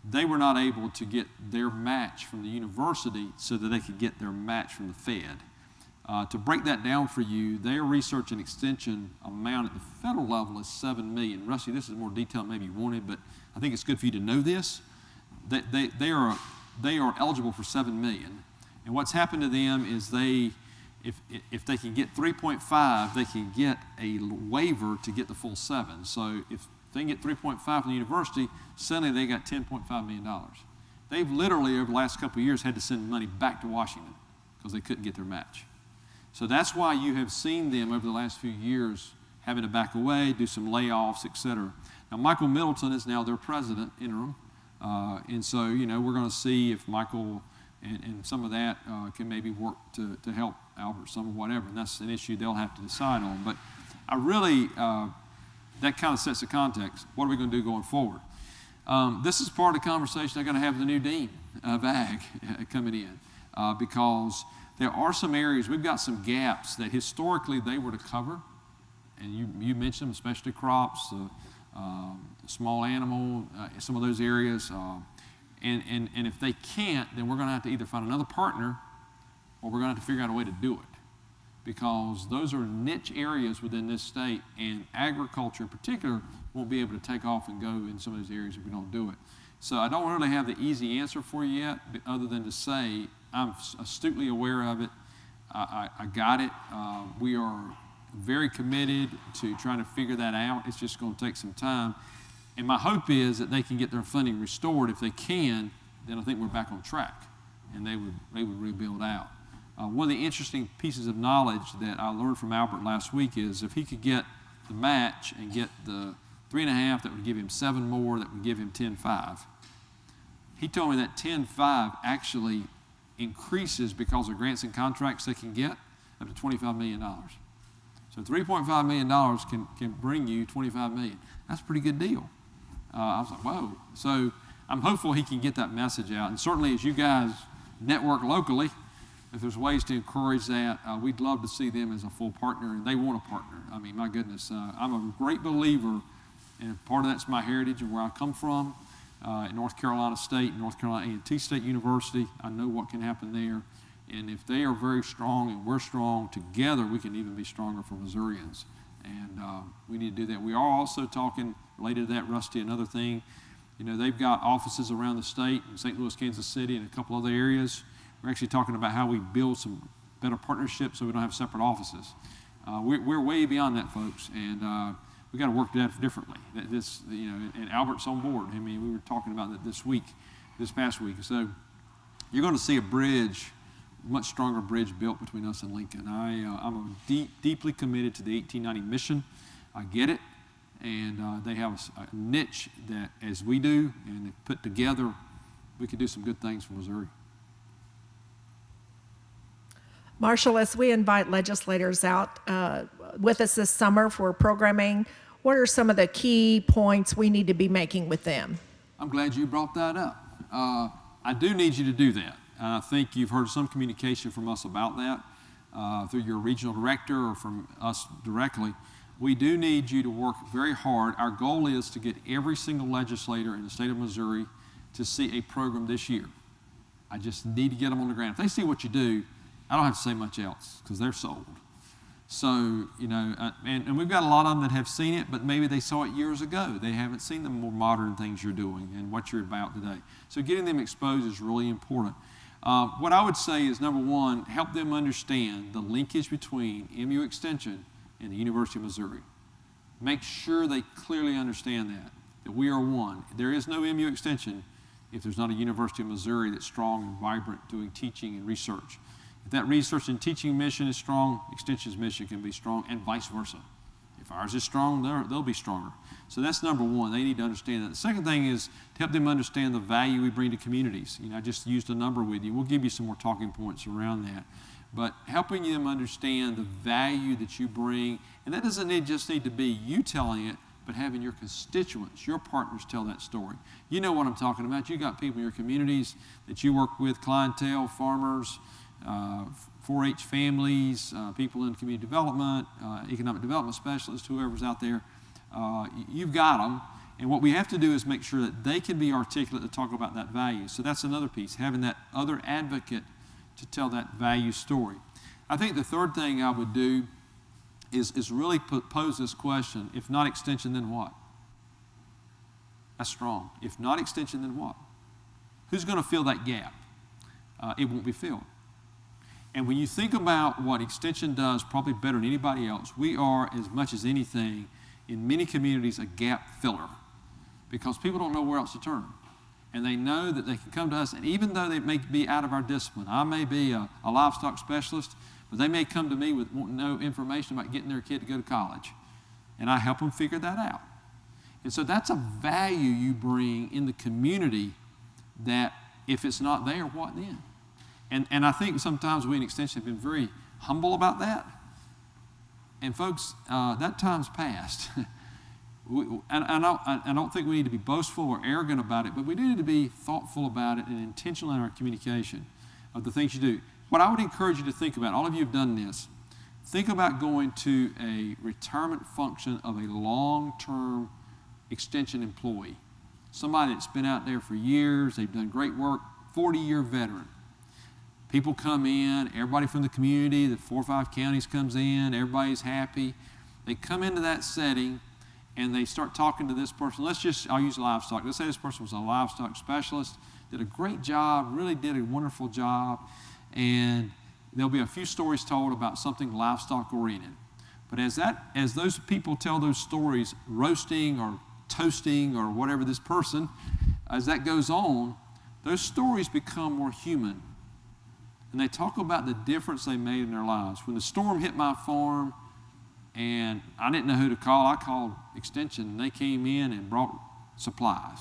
they were not able to get their match from the university so that they could get their match from the Fed. To break that down for you, their research and extension amount at the federal level is $7 million. Rusty, this is more detail maybe you wanted, but I think it's good for you to know this. they are eligible for $7 million. And what's happened to them is if they can get 3.5, they can get a waiver to get the full 7. So if they can get 3.5 from the university, suddenly they got $10.5 million. They've literally, over the last couple of years, had to send money back to Washington because they couldn't get their match. So that's why you have seen them over the last few years having to back away, do some layoffs, et cetera. Now, Michael Middleton is now their president, interim. And so, we're going to see if Michael and some of that can maybe work to help Albert some or whatever. And that's an issue they'll have to decide on. But I really, that kind of sets the context. What are we going to do going forward? This is part of the conversation I'm going to have with the new dean of Ag coming in because there are some areas, we've got some gaps that historically they were to cover. And you mentioned them, especially crops, small animal, some of those areas. And if they can't, then we're going to have to either find another partner or we're going to have to figure out a way to do it. Because those are niche areas within this state, and agriculture in particular won't be able to take off and go in some of those areas if we don't do it. So I don't really have the easy answer for you yet, other than to say I'm astutely aware of it. I got it. We are very committed to trying to figure that out. It's just going to take some time. And my hope is that they can get their funding restored. If they can, then I think we're back on track, and they would rebuild out. One of the interesting pieces of knowledge that I learned from Albert last week is if he could get the match and get the 3.5, that would give him 7 more, that would give him 10.5. He told me that 10.5 actually increases because of grants and contracts they can get up to $25 million. So $3.5 million can bring you $25 million. That's a pretty good deal. I was like, whoa. So I'm hopeful he can get that message out. And certainly as you guys network locally, if there's ways to encourage that, we'd love to see them as a full partner, and they want a partner. I mean, my goodness, I'm a great believer, and part of that's my heritage and where I come from, at North Carolina State, North Carolina A&T State University. I know what can happen there. And if they are very strong and we're strong, together we can even be stronger for Missourians. And we need to do that. We are also talking, related to that, Rusty, another thing. They've got offices around the state in St. Louis, Kansas City, and a couple other areas. We're actually talking about how we build some better partnerships so we don't have separate offices. We're way beyond that, folks, and we got to work that differently. And Albert's on board. I mean, we were talking about that this past week. So you're going to see a bridge, much stronger bridge built between us and Lincoln. I'm deeply committed to the 1890 mission. I get it, and they have a niche that, as we do, and if put together, we could do some good things for Missouri. Marshall, as we invite legislators out with us this summer for programming, what are some of the key points we need to be making with them? I'm glad you brought that up. I do need you to do that. I think you've heard some communication from us about that through your regional director or from us directly. We do need you to work very hard. Our goal is to get every single legislator in the state of Missouri to see a program this year. I just need to get them on the ground. If they see what you do, I don't have to say much else because they're sold. So, and we've got a lot of them that have seen it, but maybe they saw it years ago. They haven't seen the more modern things you're doing and what you're about today. So getting them exposed is really important. What I would say is, number one, help them understand the linkage between MU Extension and the University of Missouri. Make sure they clearly understand that we are one. There is no MU Extension if there's not a University of Missouri that's strong and vibrant doing teaching and research. If that research and teaching mission is strong, Extension's mission can be strong, and vice versa. If ours is strong, they'll be stronger. So that's number one. They need to understand that. The second thing is to help them understand the value we bring to communities. I just used a number with you. We'll give you some more talking points around that. But helping them understand the value that you bring, and that doesn't just need to be you telling it, but having your constituents, your partners tell that story. You know what I'm talking about. You got people in your communities that you work with, clientele, farmers, 4-H families, people in community development, economic development specialists, whoever's out there. You've got them. And what we have to do is make sure that they can be articulate to talk about that value. So that's another piece, having that other advocate to tell that value story. I think the third thing I would do is really pose this question: if not Extension, then what? That's strong. If not Extension, then what? who's going to fill that gap? It won't be filled. And when you think about what Extension does, probably better than anybody else, we are, as much as anything, in many communities, a gap filler, because people don't know where else to turn. And they know that they can come to us, and even though they may be out of our discipline, I may be a livestock specialist, but they may come to me with wanting to know information about getting their kid to go to college. And I help them figure that out. And so that's a value you bring in the community that if it's not there, what then? And I think sometimes we in Extension have been very humble about that. And folks, that time's past. I don't think we need to be boastful or arrogant about it, but we do need to be thoughtful about it and intentional in our communication of the things you do. What I would encourage you to think about, all of you have done this, think about going to a retirement function of a long-term Extension employee, somebody that's been out there for years, they've done great work, 40-year veteran. People come in, everybody from the community, the 4 or 5 counties comes in, everybody's happy. They come into that setting and they start talking to this person. I'll use livestock. Let's say this person was a livestock specialist, did a great job, really did a wonderful job, and there'll be a few stories told about something livestock oriented. But as those people tell those stories, roasting or toasting or whatever this person, as that goes on, those stories become more human. And they talk about the difference they made in their lives. When the storm hit my farm and I didn't know who to call, I called Extension and they came in and brought supplies.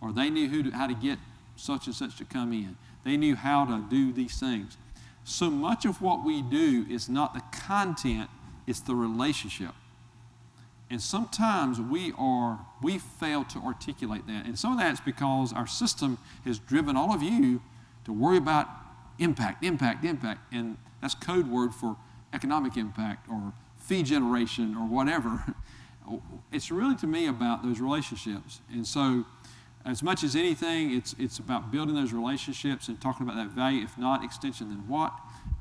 Or they knew how to get such and such to come in. They knew how to do these things. So much of what we do is not the content, it's the relationship. And sometimes we fail to articulate that. And some of that's because our system has driven all of you to worry about impact, and that's code word for economic impact or fee generation or whatever. It's really, to me, about those relationships. And so, as much as anything, it's about building those relationships and talking about that value. If not Extension, then what?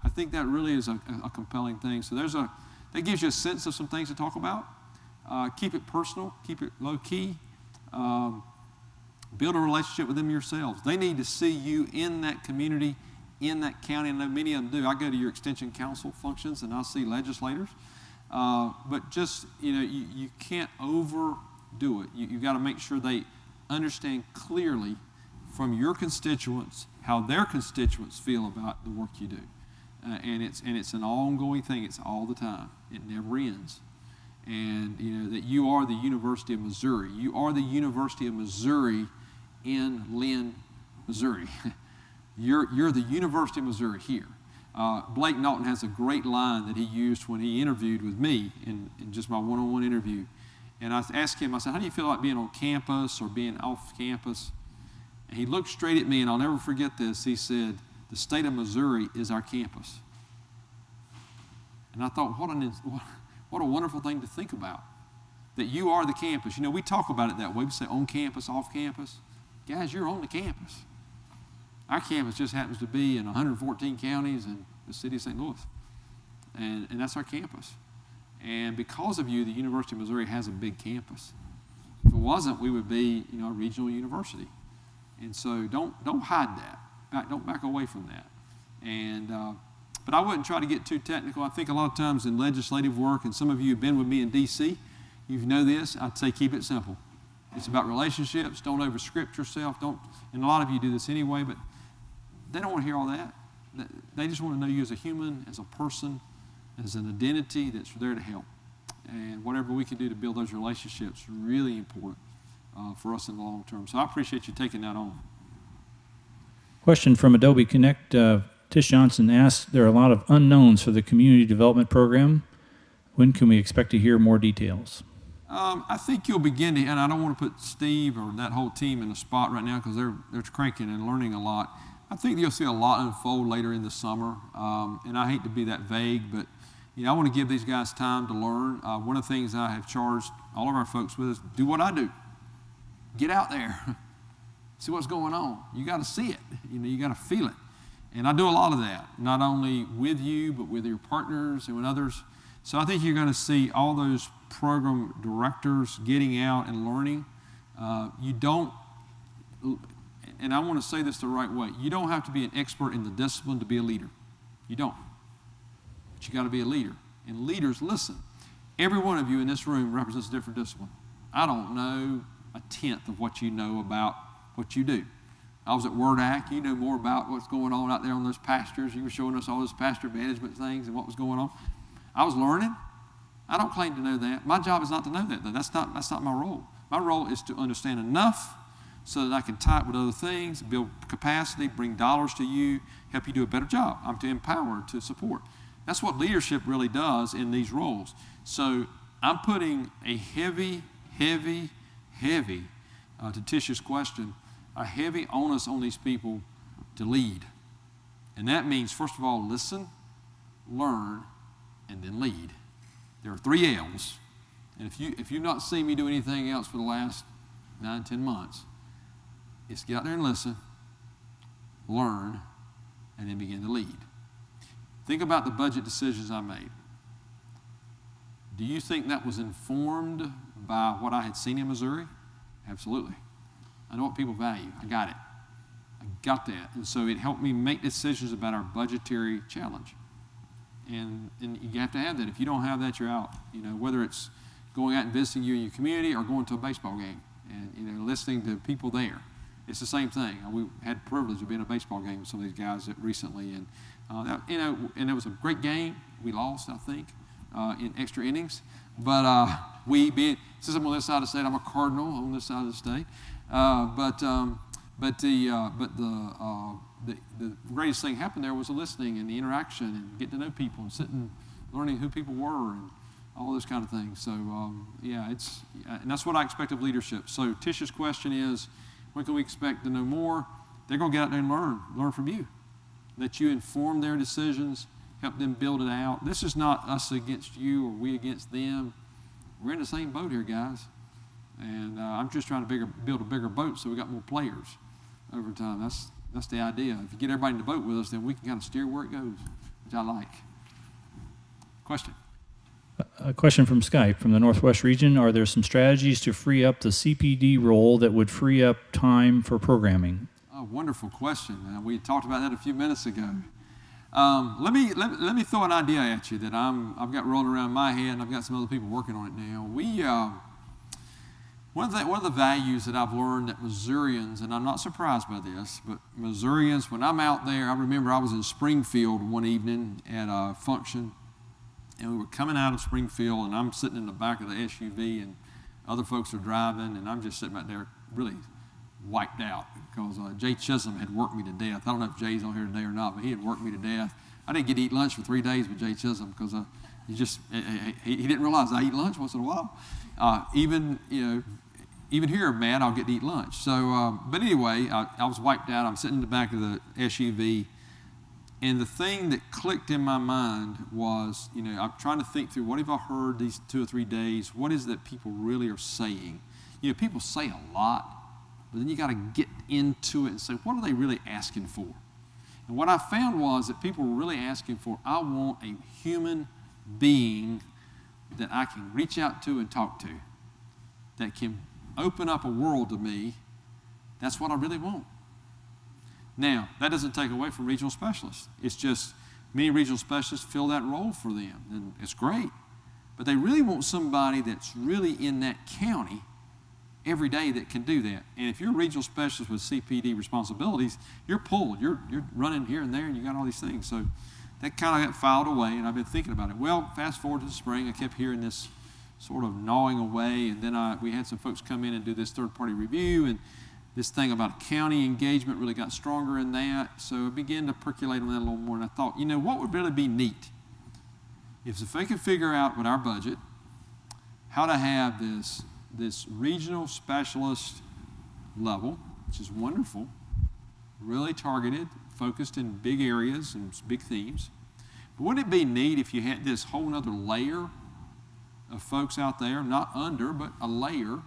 I think that really is a compelling thing. So that gives you a sense of some things to talk about. Keep it personal, keep it low key. Build a relationship with them yourselves. They need to see you in that community, in that county. I know many of them do. I go to your Extension Council functions and I see legislators. But just, you can't overdo it. You've got to make sure they understand clearly from your constituents how their constituents feel about the work you do. And it's an ongoing thing. It's all the time. It never ends. And that you are the University of Missouri. You are the University of Missouri in Linn, Missouri. You're the University of Missouri here. Blake Naughton has a great line that he used when he interviewed with me in just my one-on-one interview. And I asked him, I said, how do you feel like being on campus or being off campus? And he looked straight at me, and I'll never forget this. He said, the state of Missouri is our campus. And I thought, what a wonderful thing to think about, that you are the campus. We talk about it that way. We say on campus, off campus. Guys, you're on the campus. Our campus just happens to be in 114 counties in the city of St. Louis. And that's our campus. And because of you, the University of Missouri has a big campus. If it wasn't, we would be, a regional university. And so don't hide that. Don't back away from that. And but I wouldn't try to get too technical. I think a lot of times in legislative work, and some of you have been with me in D.C., you know this, I'd say keep it simple. It's about relationships. Don't over-script yourself. And a lot of you do this anyway, but they don't want to hear all that. They just want to know you as a human, as a person, as an identity that's there to help. And whatever we can do to build those relationships is really important for us in the long term. So I appreciate you taking that on. Question from Adobe Connect. Tish Johnson asked, there are a lot of unknowns for the community development program. When can we expect to hear more details? I think you'll begin to, and I don't want to put Steve or that whole team in the spot right now because they're cranking and learning a lot. I think you'll see a lot unfold later in the summer, and I hate to be that vague, but I want to give these guys time to learn. One of the things I have charged all of our folks with is do what I do. Get out there. See what's going on. You got to see it. You got to feel it. And I do a lot of that, not only with you, but with your partners and with others. So I think you're going to see all those program directors getting out and learning. You don't, and I want to say this the right way, you don't have to be an expert in the discipline to be a leader. You don't. But you got to be a leader. And leaders, listen, every one of you in this room represents a different discipline. I don't know a tenth of what you know about what you do. I was at WordAct. You know more about what's going on out there on those pastures. You were showing us all those pasture management things and what was going on. I was learning. I don't claim to know that. My job is not to know that, though. That's not my role. My role is to understand enough so that I can tie it with other things, build capacity, bring dollars to you, help you do a better job. I'm to empower, to support. That's what leadership really does in these roles. So I'm putting a heavy, to Tisha's question, a heavy onus on these people to lead. And that means, first of all, listen, learn, and then lead. There are 3 L's. And if you've not seen me do anything else for the last 9, 10 months, it's get out there and listen, learn, and then begin to lead. Think about the budget decisions I made. Do you think that was informed by what I had seen in Missouri? Absolutely. I know what people value. I got it. I got that. And so it helped me make decisions about our budgetary challenge. And you have to have that. If you don't have that, you're out. You know, whether it's going out and visiting you in your community or going to a baseball game and, you know, listening to people there. It's the same thing. We had the privilege of being at a baseball game with some of these guys recently. And, and it was a great game. We lost, I think, in extra innings. But since I'm on this side of the state, I'm a Cardinal on this side of the state. The greatest thing happened there was the listening and the interaction and getting to know people and sitting, learning who people were and all those kind of things. So and that's what I expect of leadership. So Tisha's question is, when can we expect to know more? They're going to get out there and learn from you. That you inform their decisions, help them build it out. This is not us against you or we against them. We're in the same boat here, guys. And I'm just trying to build a bigger boat so we got more players over time. That's the idea. If you get everybody in the boat with us, then we can kind of steer where it goes, which I like. Question? A question from Skype from the Northwest region. Are there some strategies to free up the CPD role that would free up time for programming? Oh, wonderful question. We talked about that a few minutes ago. Let me throw an idea at you that I've got rolling around my head, and I've got some other people working on it now. One of the values that I've learned that Missourians, and I'm not surprised by this, but Missourians, when I'm out there, I remember I was in Springfield one evening at a function, and we were coming out of Springfield, and I'm sitting in the back of the SUV, and other folks are driving, and I'm just sitting back there really wiped out because Jay Chisholm had worked me to death. I don't know if Jay's on here today or not, but he had worked me to death. I didn't get to eat lunch for 3 days with Jay Chisholm because he didn't realize I eat lunch once in a while. Even here, Matt, I'll get to eat lunch. So, but anyway, I was wiped out. I'm sitting in the back of the SUV, and the thing that clicked in my mind was, I'm trying to think through what have I heard these 2 or 3 days. What is it that people really are saying? People say a lot, but then you got to get into it and say, what are they really asking for? And what I found was that people were really asking for, I want a human being that I can reach out to and talk to, that can open up a world to me. That's what I really want. Now, that doesn't take away from regional specialists. It's just many regional specialists fill that role for them, and it's great. But they really want somebody that's really in that county every day that can do that. And if you're a regional specialist with CPD responsibilities, you're pulled. You're running here and there, and you got all these things. So that kind of got filed away, and I've been thinking about it. Well, fast forward to the spring, I kept hearing this sort of gnawing away, and then we had some folks come in and do this third-party review, and this thing about county engagement really got stronger in that. So I began to percolate on that a little more, and I thought, what would really be neat if they could figure out with our budget how to have this regional specialist level, which is wonderful, really targeted, focused in big areas and big themes. But wouldn't it be neat if you had this whole other layer of folks out there, not under, but a layer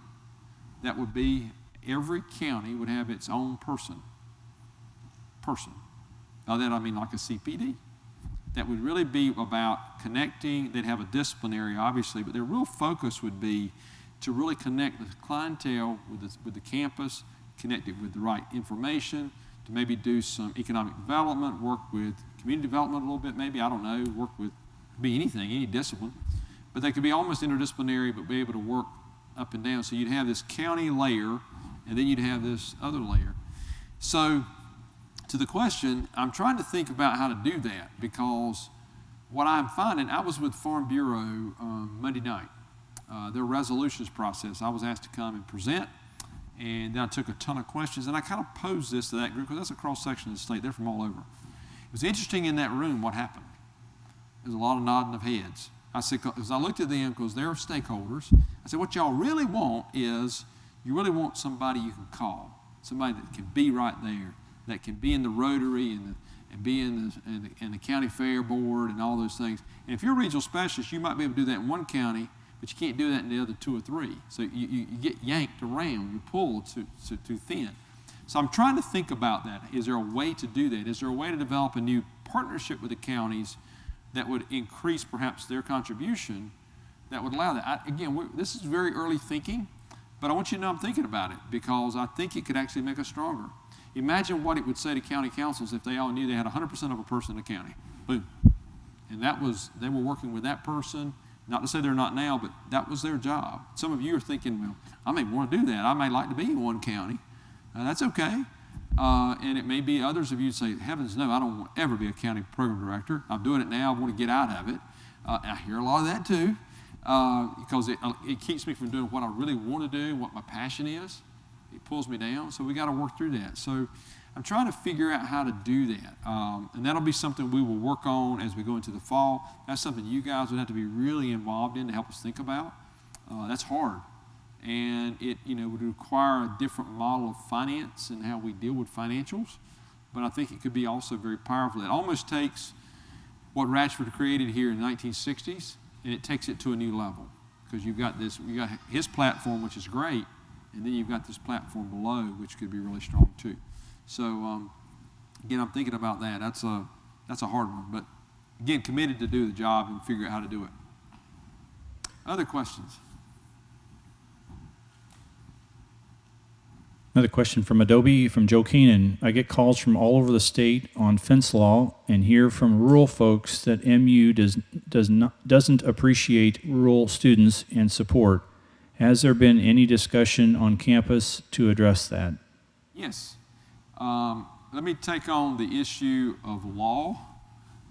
that would be every county would have its own person. By that I mean like a CPD. That would really be about connecting. They'd have a disciplinary, obviously, but their real focus would be to really connect the clientele with the campus, connect it with the right information, to maybe do some economic development, work with community development a little bit maybe, I don't know, work with, be anything, any discipline. But they could be almost interdisciplinary, but be able to work up and down. So you'd have this county layer, and then you'd have this other layer. So to the question, I'm trying to think about how to do that, because what I'm finding, I was with Farm Bureau Monday night. Their resolutions process, I was asked to come and present, and then I took a ton of questions, and I kind of posed this to that group, because that's a cross-section of the state. They're from all over. It was interesting in that room what happened. There's a lot of nodding of heads. I said, because I looked at them, because they're stakeholders, I said, what y'all really want is, you really want somebody you can call, somebody that can be right there, that can be in the Rotary and be in the county fair board and all those things. And if you're a regional specialist, you might be able to do that in one county, but you can't do that in the other 2 or 3. So you get yanked around, you pull too thin. So I'm trying to think about that. Is there a way to do that? Is there a way to develop a new partnership with the counties that would increase perhaps their contribution that would allow that? This is very early thinking, but I want you to know I'm thinking about it, because I think it could actually make us stronger. Imagine what it would say to county councils if they all knew they had 100% of a person in the county. Boom. And they were working with that person. Not to say they're not now, but that was their job. Some of you are thinking, well, I may want to do that. I may like to be in one county. That's okay. And it may be others of you say, heavens no, I don't want to ever be a county program director. I'm doing it now. I want to get out of it. I hear a lot of that too, because it keeps me from doing what I really want to do, what my passion is. It pulls me down. So we got to work through that. So I'm trying to figure out how to do that. And that'll be something we will work on as we go into the fall. That's something you guys would have to be really involved in to help us think about. That's hard. And it would require a different model of finance and how we deal with financials. But I think it could be also very powerful. It almost takes what Ratchford created here in the 1960s, and it takes it to a new level. Because you got his platform, which is great, and then you've got this platform below, which could be really strong too. So again, I'm thinking about that. That's a hard one, but again, committed to do the job and figure out how to do it. Other questions? Another question from Adobe, from Joe Keenan. I get calls from all over the state on fence law and hear from rural folks that MU doesn't appreciate rural students and support. Has there been any discussion on campus to address that? Yes. Let me take on the issue of law.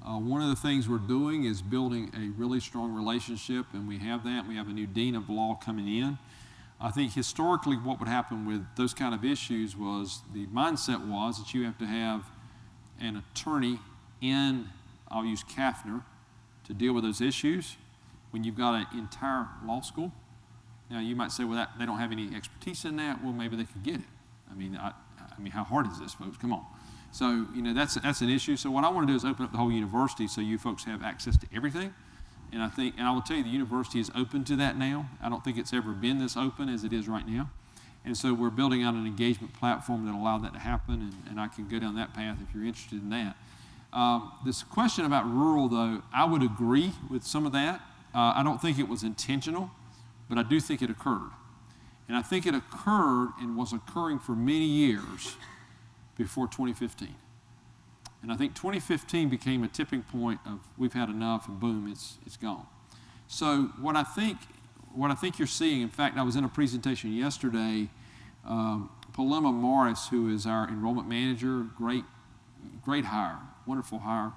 One of the things we're doing is building a really strong relationship, and we have that. We have a new dean of law coming in. I think historically what would happen with those kind of issues was the mindset was that you have to have an attorney in, I'll use Kaffner, to deal with those issues when you've got an entire law school. Now you might say, well, they don't have any expertise in that. Well, maybe they could get it. I mean, how hard is this, folks? Come on. So, that's an issue. So what I want to do is open up the whole university so you folks have access to everything. And I will tell you, the university is open to that now. I don't think it's ever been this open as it is right now. And so we're building out an engagement platform that will allow that to happen, and I can go down that path if you're interested in that. This question about rural, though, I would agree with some of that. I don't think it was intentional, but I do think it occurred. And I think it occurred and was occurring for many years before 2015. And I think 2015 became a tipping point of we've had enough, and boom, it's gone. So what I think you're seeing, in fact, I was in a presentation yesterday. Paloma Morris, who is our enrollment manager, great hire, wonderful hire.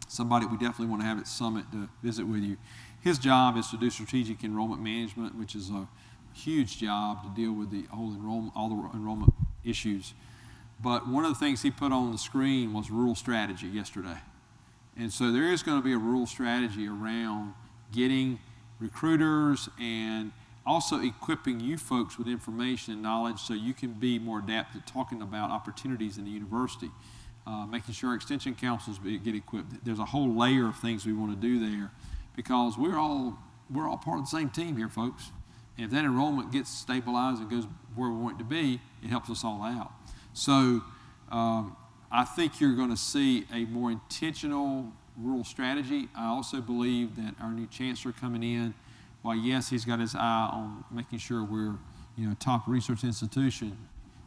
Somebody we definitely want to have at Summit to visit with you. His job is to do strategic enrollment management, which is a huge job to deal with the whole enrollment, all the enrollment issues. But one of the things he put on the screen was rural strategy yesterday. And so there is going to be a rural strategy around getting recruiters and also equipping you folks with information and knowledge so you can be more adept at talking about opportunities in the university, making sure extension councils get equipped. There's a whole layer of things we want to do there because we're all part of the same team here, folks. And if that enrollment gets stabilized and goes where we want it to be, it helps us all out. So I think you're going to see a more intentional rural strategy. I also believe that our new chancellor coming in, while yes, he's got his eye on making sure we're a top research institution,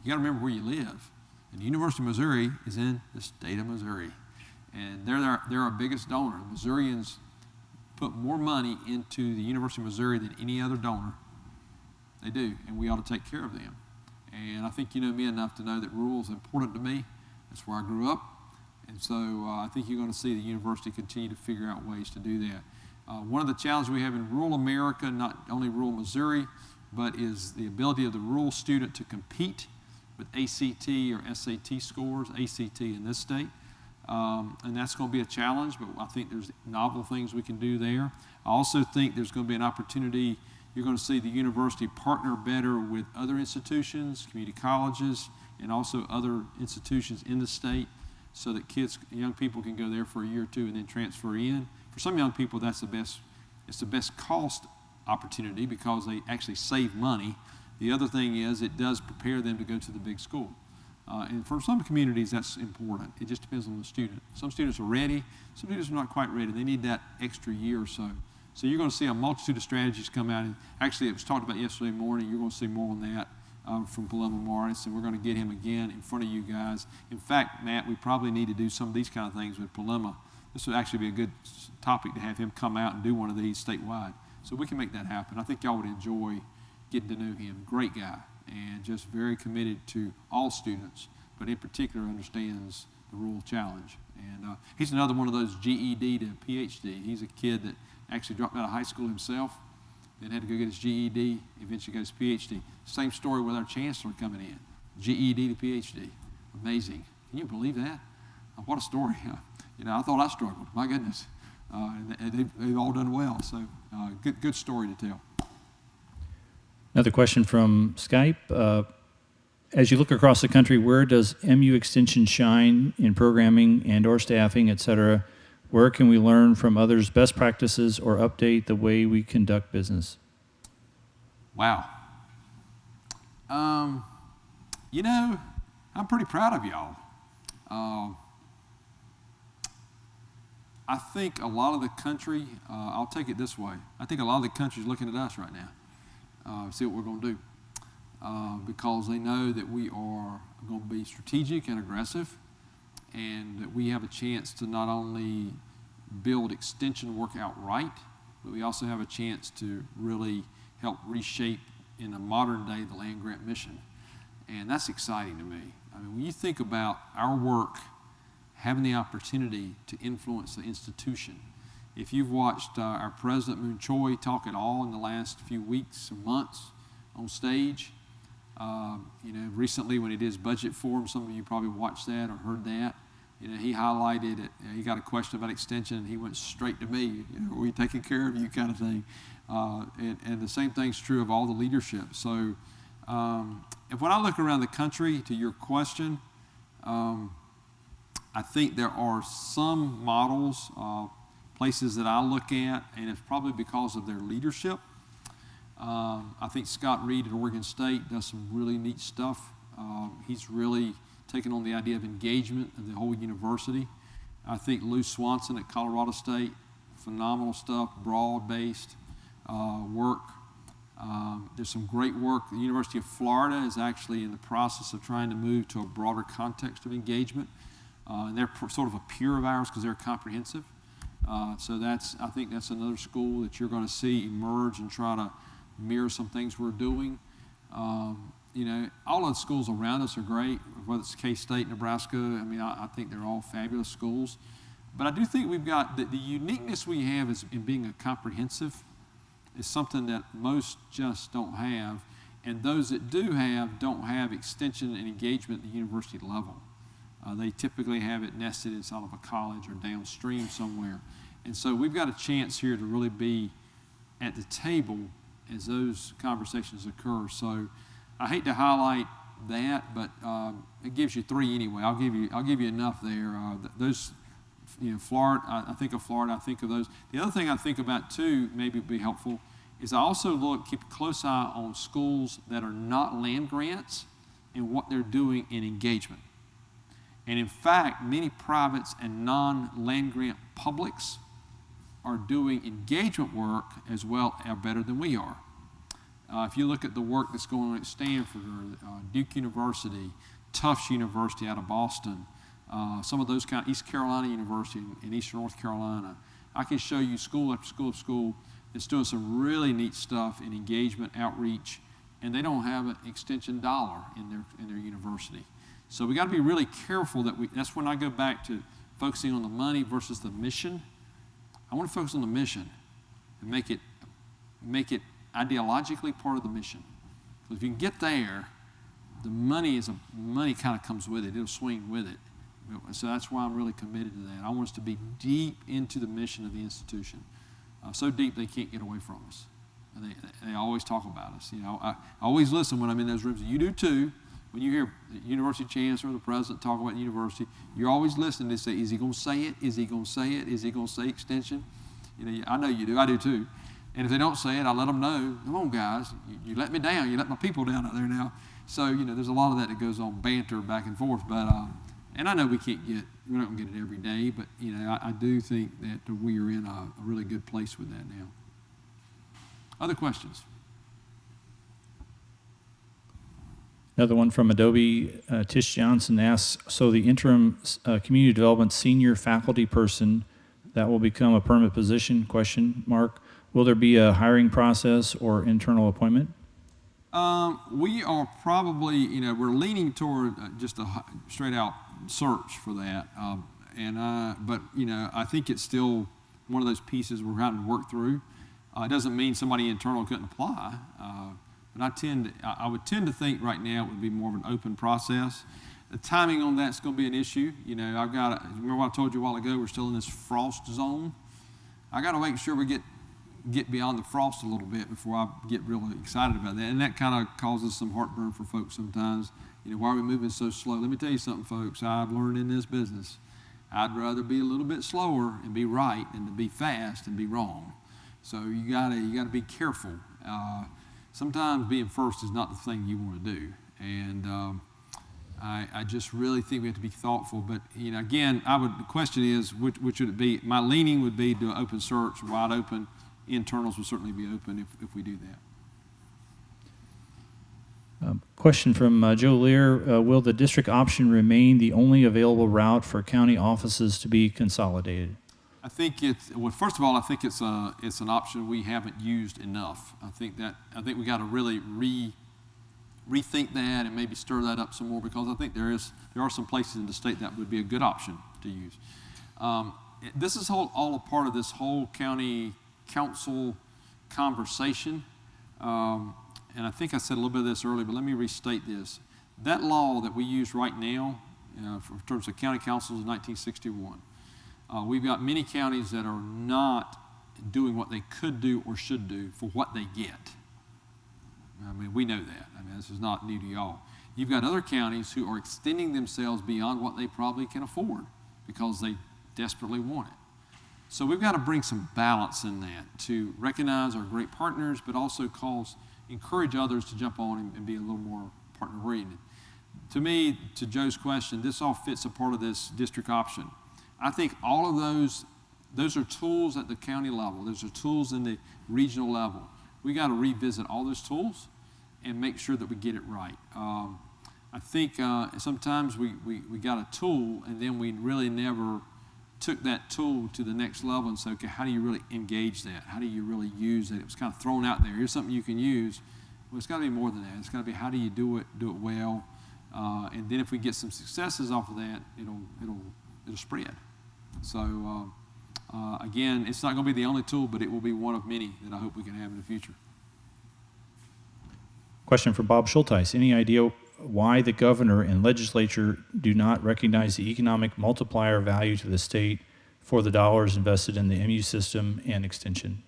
you got to remember where you live. And the University of Missouri is in the state of Missouri. And they're our biggest donor. Missourians put more money into the University of Missouri than any other donor. They do, and we ought to take care of them. And I think you know me enough to know that rural is important to me. That's where I grew up. And so I think you're going to see the university continue to figure out ways to do that. One of the challenges we have in rural America, not only rural Missouri, but is the ability of the rural student to compete with ACT or SAT scores, ACT in this state. And that's going to be a challenge, but I think there's novel things we can do there. I also think there's going to be an opportunity. You're going to see the university partner better with other institutions, community colleges, and also other institutions in the state so that young people can go there for a year or two and then transfer in. For some young people, it's the best cost opportunity because they actually save money. The other thing is it does prepare them to go to the big school. And for some communities, that's important. It just depends on the student. Some students are ready. Some students are not quite ready. They need that extra year or so. So you're going to see a multitude of strategies come out. And actually, it was talked about yesterday morning. You're going to see more on that from Paloma Morris, and we're going to get him again in front of you guys. In fact, Matt, we probably need to do some of these kind of things with Paloma. This would actually be a good topic to have him come out and do one of these statewide. So we can make that happen. I think y'all would enjoy getting to know him. Great guy, and just very committed to all students, but in particular understands the rural challenge. And he's another one of those GED to PhD. He's a kid that actually dropped out of high school himself, then had to go get his GED, eventually got his PhD. Same story with our Chancellor coming in, GED to PhD. Amazing. Can you believe that? What a story. I thought I struggled. My goodness. And they've all done well. So good story to tell. Another question from Skype. As you look across the country, where does MU Extension shine in programming and or staffing, et cetera? Where can we learn from others' best practices or update the way we conduct business? Wow. I'm pretty proud of y'all. I think a lot of the country, I'll take it this way. I think a lot of the country is looking at us right now, see what we're going to do. Because they know that we are going to be strategic and aggressive, and that we have a chance to not only build extension work outright, but we also have a chance to really help reshape in a modern day the land grant mission. And that's exciting to me. I mean, when you think about our work having the opportunity to influence the institution, if you've watched our President Moon Choi talk at all in the last few weeks or months on stage, recently when he did his budget forum, some of you probably watched that or heard that. He highlighted it. He got a question about extension, and he went straight to me. Are we taking care of you, kind of thing. And the same thing's true of all the leadership. So, if when I look around the country, to your question, I think there are some models, places that I look at, and it's probably because of their leadership. I think Scott Reed at Oregon State does some really neat stuff. He's really taken on the idea of engagement of the whole university. I think Lou Swanson at Colorado State, phenomenal stuff, broad-based work. There's some great work. The University of Florida is actually in the process of trying to move to a broader context of engagement. And they're sort of a peer of ours because they're comprehensive. So I think that's another school that you're going to see emerge and try to mirror some things we're doing. All of the schools around us are great, whether it's K-State, Nebraska. I mean, I think they're all fabulous schools. But I do think we've got the uniqueness we have is in being a comprehensive is something that most just don't have. And those that do have don't have extension and engagement at the university level. They typically have it nested inside of a college or downstream somewhere. And so we've got a chance here to really be at the table as those conversations occur. So I hate to highlight that, but it gives you three anyway. I'll give you enough there. Those, Florida. I think of Florida. I think of those. The other thing I think about too, maybe would be helpful, is I also keep a close eye on schools that are not land grants and what they're doing in engagement. And in fact, many privates and non-land grant publics are doing engagement work as well or better than we are. If you look at the work that's going on at Stanford or Duke University, Tufts University out of Boston, some of those East Carolina University in Eastern North Carolina, I can show you school after school after school that's doing some really neat stuff in engagement, outreach, and they don't have an extension dollar in their university. So we got to be really careful that's when I go back to focusing on the money versus the mission. I want to focus on the mission and make it ideologically part of the mission. So if you can get there, the money kind of comes with it. It'll swing with it. So that's why I'm really committed to that. I want us to be deep into the mission of the institution, so deep they can't get away from us. And they always talk about us. I always listen when I'm in those rooms. You do too. When you hear the university chancellor or the president talk about the university, you're always listening to say, is he going to say it? Is he going to say it? Is he going to say extension? I know you do. I do too. And if they don't say it, I let them know. Come on, guys. You let me down. You let my people down out there now. So, there's a lot of that goes on, banter back and forth. But and I know we're not going to get it every day, but, I do think that we are in a really good place with that now. Other questions? Another one from Adobe. Tish Johnson asks, so the interim community development senior faculty person that will become a permanent position, ? Will there be a hiring process or internal appointment? We are probably, we're leaning toward just a straight out search for that. But I think it's still one of those pieces we're having to work through. It doesn't mean somebody internal couldn't apply. But I would tend to think right now it would be more of an open process. The timing on that's going to be an issue. Remember what I told you a while ago, we're still in this frost zone. I got to make sure we get beyond the frost a little bit before I get really excited about that. And that kind of causes some heartburn for folks sometimes. Why are we moving so slow? Let me tell you something, folks. I've learned in this business, I'd rather be a little bit slower and be right than to be fast and be wrong. So you gotta be careful. Sometimes being first is not the thing you want to do. And I just really think we have to be thoughtful. But again, the question is, which would it be? My leaning would be to open search, wide open. Internals will certainly be open if we do that. Question from Joe Lear. Will the district option remain the only available route for county offices to be consolidated? I think first of all, I think it's an option we haven't used enough. I think we got to really rethink that and maybe stir that up some more, because I think there are some places in the state that would be a good option to use. This is all a part of this whole county council conversation. And I think I said a little bit of this earlier, but let me restate this. That law that we use right now, in terms of county councils, is 1961. We've got many counties that are not doing what they could do or should do for what they get. I mean, we know that. I mean, this is not new to y'all. You've got other counties who are extending themselves beyond what they probably can afford because they desperately want it. So we've got to bring some balance in that to recognize our great partners, but also encourage others to jump on and be a little more partner-oriented. To me, to Joe's question, this all fits a part of this district option. I think all of those are tools at the county level. Those are tools in the regional level. We got to revisit all those tools and make sure that we get it right. I think sometimes we got a tool and then we really never took that tool to the next level and said, okay, how do you really engage that? How do you really use it? It was kind of thrown out there. Here's something you can use. Well, it's got to be more than that. It's got to be how do you do it well, and then if we get some successes off of that, it'll spread. So again, it's not going to be the only tool, but it will be one of many that I hope we can have in the future. Question for Bob Schulteis. Any idea why the governor and legislature do not recognize the economic multiplier value to the state for the dollars invested in the MU system and extension?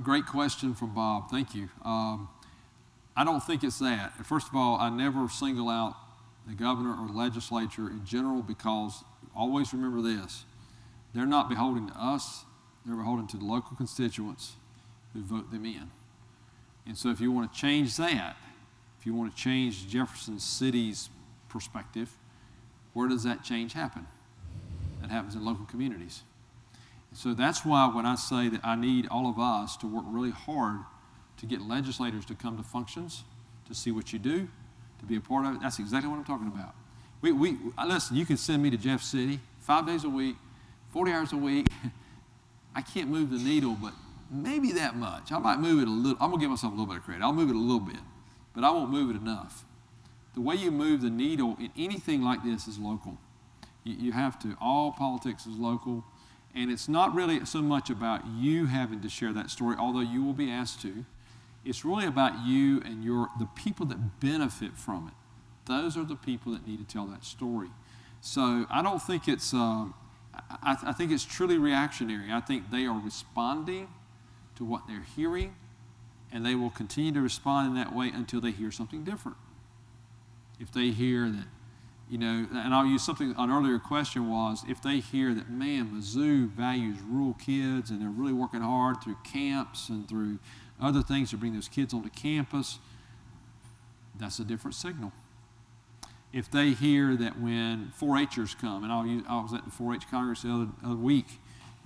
Great question from Bob. Thank you. I don't think it's that. First of all, I never single out the governor or legislature in general, because always remember this: they're not beholden to us, they're beholden to the local constituents who vote them in. And so if you want to change that, if you want to change Jefferson City's perspective, where does that change happen? That happens in local communities. So that's why when I say that I need all of us to work really hard to get legislators to come to functions, to see what you do, to be a part of it. That's exactly what I'm talking about. Listen, you can send me to Jeff City 5 days a week, 40 hours a week. I can't move the needle, but maybe that much. I might move it a little. I'm going to give myself a little bit of credit. I'll move it a little bit, but I won't move it enough. The way you move the needle in anything like this is local. You have to. All politics is local. And it's not really so much about you having to share that story, although you will be asked to. It's really about you and the people that benefit from it. Those are the people that need to tell that story. So I don't think it's, I think it's truly reactionary. I think they are responding to what they're hearing, and they will continue to respond in that way until they hear something different. If they hear that, and I'll use something, an earlier question was, if they hear that, man, Mizzou values rural kids and they're really working hard through camps and through other things to bring those kids onto campus, that's a different signal. If they hear that when 4-H'ers come, and I was at the 4-H Congress the other week,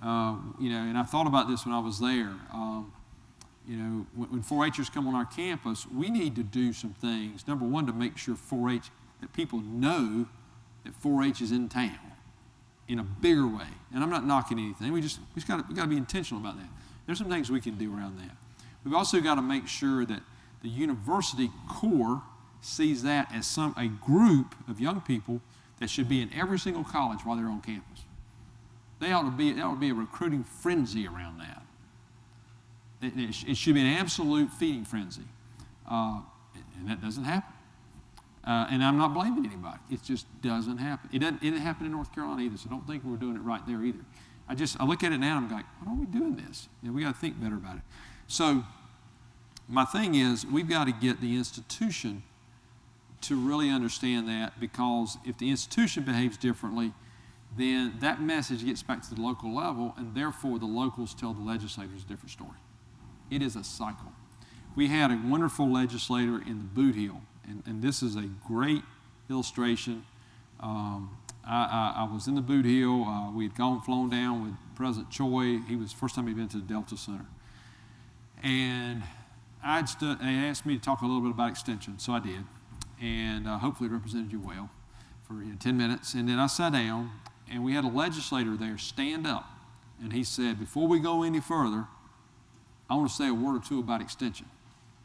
and I thought about this when I was there. When 4-H'ers come on our campus, we need to do some things. Number one, to make sure 4-H, that people know that 4-H is in town in a bigger way. And I'm not knocking anything. We got to be intentional about that. There's some things we can do around that. We've also got to make sure that the university core sees that as a group of young people that should be in every single college while they're on campus. There ought to be a recruiting frenzy around that. It should be an absolute feeding frenzy. And that doesn't happen. And I'm not blaming anybody. It just doesn't happen. It didn't happen in North Carolina either, so don't think we're doing it right there either. I look at it now and I'm like, why are we doing this? We got to think better about it. So my thing is, we've got to get the institution to really understand that, because if the institution behaves differently, then that message gets back to the local level, and therefore the locals tell the legislators a different story. It is a cycle. We had a wonderful legislator in the Boot Hill, and this is a great illustration. I was in the Boot Hill. We had flown down with President Choi. He was the first time he'd been to the Delta Center. And they asked me to talk a little bit about extension, so I did. And hopefully it represented you well for 10 minutes. And then I sat down, and we had a legislator there stand up, and he said, before we go any further, I want to say a word or two about extension.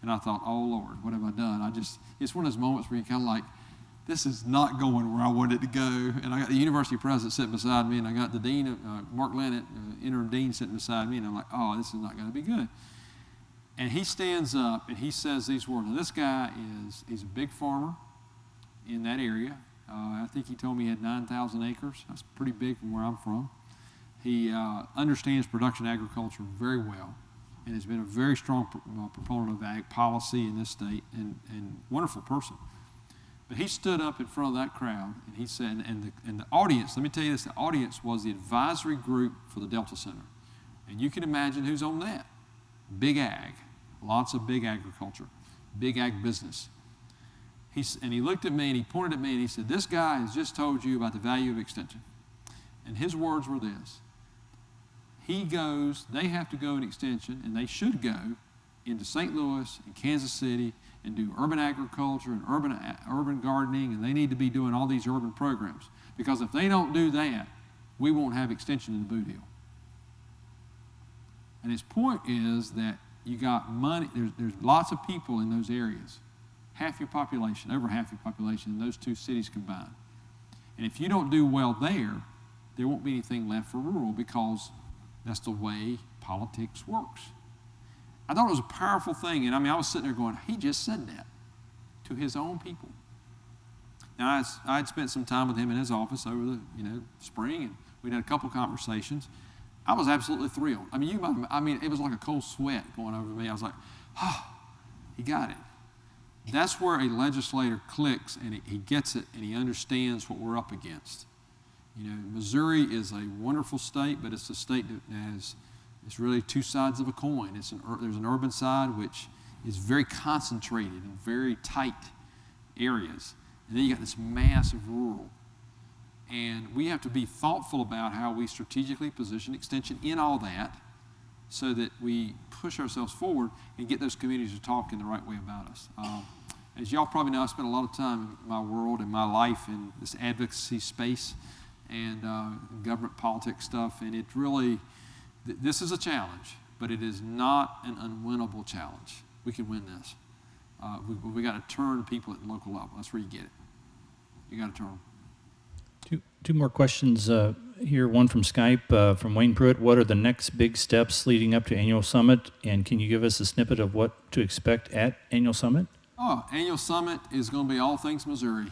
And I thought, oh, Lord, what have I done? It's one of those moments where you kind of like, this is not going where I wanted it to go. And I got the university president sitting beside me, and I got the dean, Mark Linn, interim dean, sitting beside me, and I'm like, oh, this is not going to be good. And he stands up, and he says these words. Now, this guy he's a big farmer in that area. I think he told me he had 9,000 acres. That's pretty big from where I'm from. He understands production agriculture very well, and has been a very strong proponent of ag policy in this state, and wonderful person. But he stood up in front of that crowd, and he said, and the audience, let me tell you this, the audience was the advisory group for the Delta Center. And you can imagine who's on that. Big ag, lots of big agriculture, big ag business. And he looked at me, and he pointed at me, and he said, this guy has just told you about the value of extension. And his words were this. They have to go in extension, and they should go into St. Louis and Kansas City and do urban agriculture and urban gardening, and they need to be doing all these urban programs. Because if they don't do that, we won't have extension in the Boot Hill. And his point is that you got money, there's lots of people in those areas. Half your population, over half your population in those two cities combined. And if you don't do well there won't be anything left for rural, because that's the way politics works. I thought it was a powerful thing, and I was sitting there going, he just said that to his own people. Now, I had spent some time with him in his office over the spring, and we'd had a couple conversations. I was absolutely thrilled. It was like a cold sweat going over me. I was like, he got it. That's where a legislator clicks, and he gets it, and he understands what we're up against. Missouri is a wonderful state, but it's a state that it's really two sides of a coin. There's an urban side, which is very concentrated in very tight areas. And then you got this massive rural. And we have to be thoughtful about how we strategically position extension in all that, so that we push ourselves forward and get those communities to talk in the right way about us. As y'all probably know, I spent a lot of time in my world and my life in this advocacy space and government politics stuff, and it really, this is a challenge, but it is not an unwinnable challenge. We can win this. We got to turn people at the local level. That's where you get it. You got to turn them. Two more questions here. One from Skype from Wayne Pruitt. What are the next big steps leading up to Annual Summit? And can you give us a snippet of what to expect at Annual Summit? Annual Summit is going to be all things Missouri.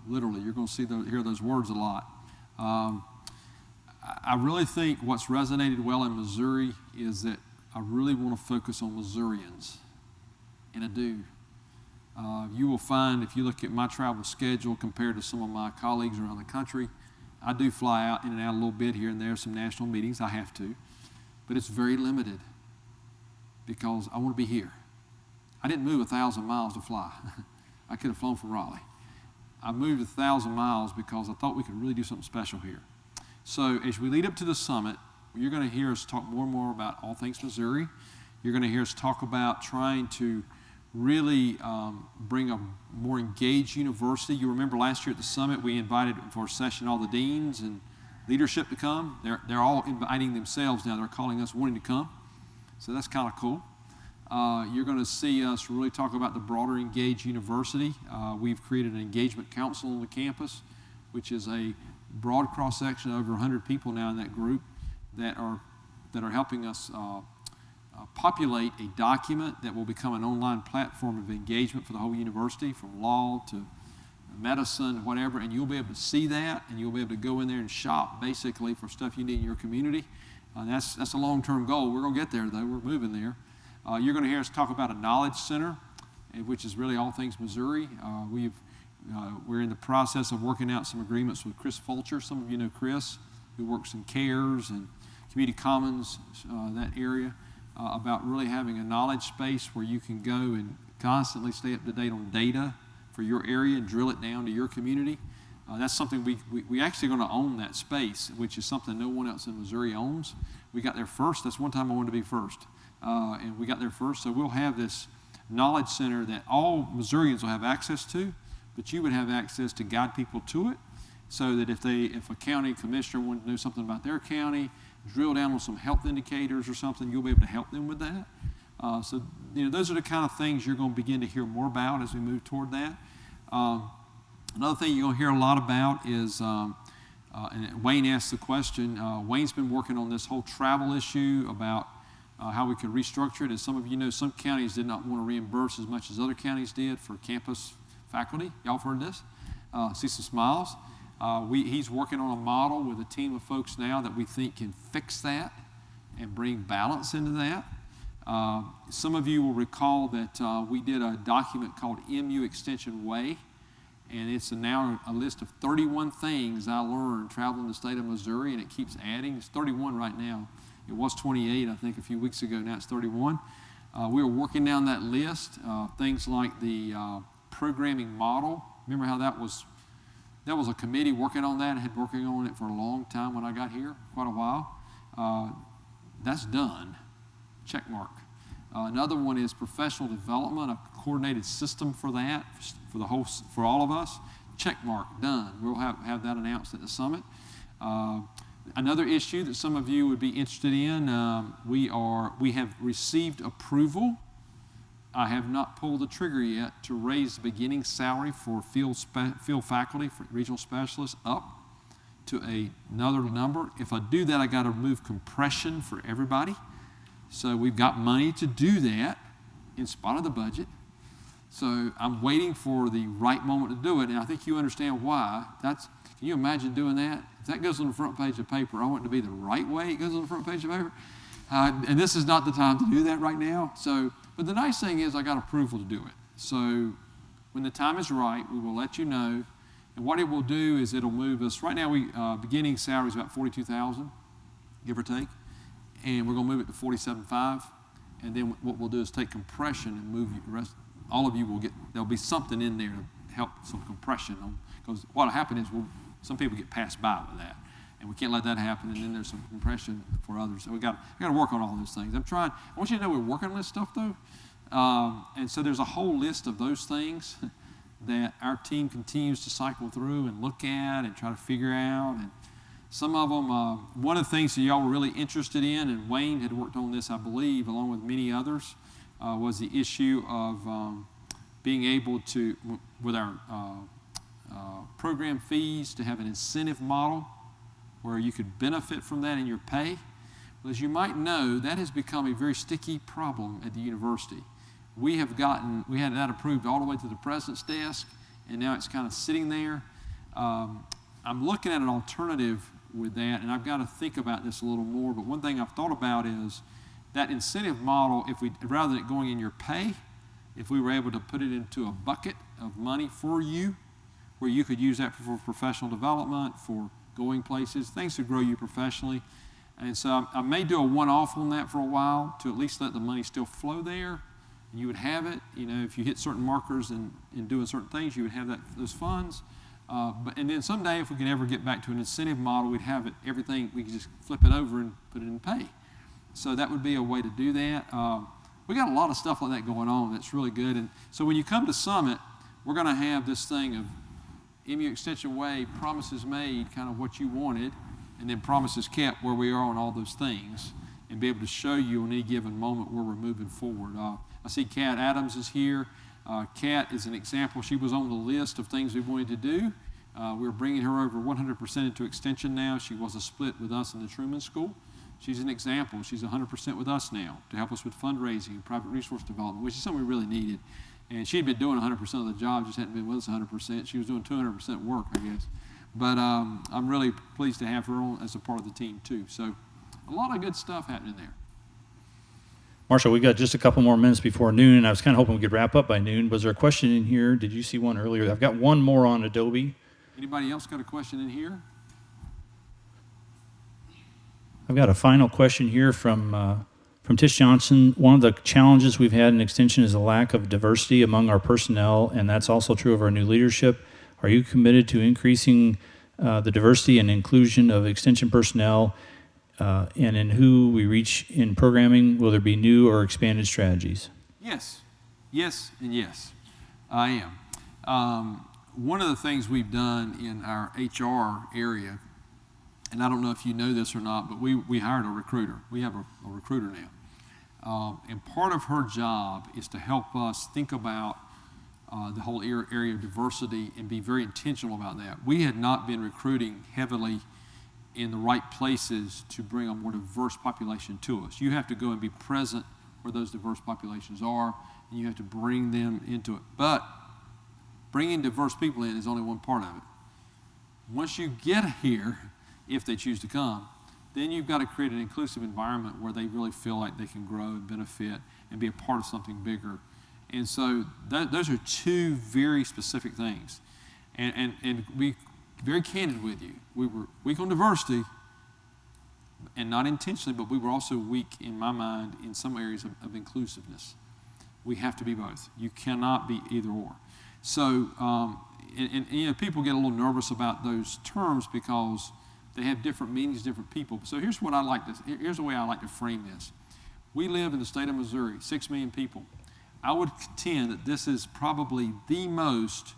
Literally, you're going to hear those words a lot. I really think what's resonated well in Missouri is that I really want to focus on Missourians, and I do. You will find, if you look at my travel schedule compared to some of my colleagues around the country, I do fly out in and out a little bit here and there, some national meetings, I have to, but it's very limited because I want to be here. I didn't move 1,000 miles to fly. I could have flown from Raleigh. I moved 1,000 miles because I thought we could really do something special here. So as we lead up to the summit, you're going to hear us talk more and more about all things Missouri. You're going to hear us talk about trying to really bring a more engaged university. You remember last year at the summit, we invited for a session all the deans and leadership to come. They're all inviting themselves now. They're calling us wanting to come. So that's kind of cool. You're going to see us really talk about the broader engaged university. We've created an engagement council on the campus, which is a broad cross-section of over 100 people now in that group that are helping us populate a document that will become an online platform of engagement for the whole university, from law to medicine, whatever, and you'll be able to see that, and you'll be able to go in there and shop basically for stuff you need in your community. That's a long-term goal. We're going to get there, though. We're moving there. You're going to hear us talk about a knowledge center, which is really all things Missouri. We're in the process of working out some agreements with Chris Fulcher. Some of you know Chris, who works in CARES and Community Commons, that area, about really having a knowledge space where you can go and constantly stay up to date on data for your area and drill it down to your community. That's something we actually going to own that space, which is something no one else in Missouri owns. We got there first. That's one time I wanted to be first. And we got there first. So we'll have this knowledge center that all Missourians will have access to, but you would have access to guide people to it, so that if a county commissioner wanted to know something about their county, drill down on some health indicators or something, you'll be able to help them with that. So those are the kind of things you're going to begin to hear more about as we move toward that. Another thing you're going to hear a lot about is, and Wayne asked the question, Wayne's been working on this whole travel issue about how we could restructure it. As some of you know, some counties did not want to reimburse as much as other counties did for campus faculty. Y'all have heard this? See some smiles. He's working on a model with a team of folks now that we think can fix that and bring balance into that. Some of you will recall that we did a document called MU Extension Way, and it's now a list of 31 things I learned traveling the state of Missouri, and it keeps adding. It's 31 right now. It was 28, I think, a few weeks ago. Now it's 31. We were working down that list, things like the programming model. Remember how that was a committee working on that. I had working on it for a long time when I got here, quite a while. That's done. Check mark. Another one is professional development, a coordinated system for that, for all of us. Check mark, done. We'll have that announced at the summit. Another issue that some of you would be interested in, we have received approval. I have not pulled the trigger yet to raise the beginning salary for field faculty, for regional specialists, up to another number. If I do that, I got to remove compression for everybody. So we've got money to do that in spite of the budget. So I'm waiting for the right moment to do it, and I think you understand why. Can you imagine doing that? If that goes on the front page of paper, I want it to be the right way it goes on the front page of paper. And this is not the time to do that right now. But the nice thing is I got approval to do it. So when the time is right, we will let you know. And what it will do is it'll move us. Right now, beginning salary is about $42,000, give or take. And we're going to move it to $47,500. And then what we'll do is take compression and move you. The rest. All of you will get. There'll be something in there to help some compression. Because what will happen is some people get passed by with that. and we can't let that happen. And then there's some compression for others. So we got to work on all those things. I want you to know we're working on this stuff though, and so there's a whole list of those things that our team continues to cycle through and look at and try to figure out. And some of them, one of the things that y'all were really interested in, and Wayne had worked on this, I believe, along with many others, was the issue of being able to, with our program fees, to have an incentive model where you could benefit from that in your pay. Well, as you might know, that has become a very sticky problem at the university. We had that approved all the way to the president's desk, and now it's kind of sitting there. I'm looking at an alternative with that, and I've got to think about this a little more, but one thing I've thought about is that incentive model, rather than it going in your pay, if we were able to put it into a bucket of money for you, where you could use that for professional development, for going places, things to grow you professionally. And so I may do a one-off on that for a while to at least let the money still flow there. You would have it, if you hit certain markers in doing certain things, you would have those funds. And then someday, if we can ever get back to an incentive model, we'd have everything, we could just flip it over and put it in pay. So that would be a way to do that. We got a lot of stuff like that going on that's really good. And so when you come to Summit, we're going to have this thing of MU Extension Way, promises made, kind of what you wanted, and then promises kept, where we are on all those things, and be able to show you on any given moment where we're moving forward. I see Kat Adams is here. Kat is an example. She was on the list of things we wanted to do. We're bringing her over 100% into Extension now. She was a split with us in the Truman School. She's an example. She's 100% with us now to help us with fundraising and private resource development, which is something we really needed. And she'd been doing 100% of the job, just hadn't been with us 100%. She was doing 200% work, I guess. But I'm really pleased to have her on as a part of the team, too. So a lot of good stuff happening there. Marshall, we got just a couple more minutes before noon, and I was kind of hoping we could wrap up by noon. Was there a question in here? Did you see one earlier? I've got one more on Adobe. Anybody else got a question in here? I've got a final question here from Tish Johnson. One of the challenges we've had in Extension is a lack of diversity among our personnel, and that's also true of our new leadership. Are you committed to increasing the diversity and inclusion of Extension personnel, and in who we reach in programming? Will there be new or expanded strategies? Yes, and yes, I am. One of the things we've done in our HR area, and I don't know if you know this or not, but we hired a recruiter. We have a recruiter now. And part of her job is to help us think about the whole area of diversity and be very intentional about that. We had not been recruiting heavily in the right places to bring a more diverse population to us. You have to go and be present where those diverse populations are, and you have to bring them into it. But bringing diverse people in is only one part of it. Once you get here, if they choose to come, then you've got to create an inclusive environment where they really feel like they can grow and benefit and be a part of something bigger. And so those are two very specific things. And we very candid with you. We were weak on diversity, and not intentionally, but we were also weak, in my mind, in some areas of inclusiveness. We have to be both. You cannot be either or. So, people get a little nervous about those terms because they have different meanings, different people. So here's the way I like to frame this. We live in the state of Missouri, 6 million people. I would contend that this is probably the most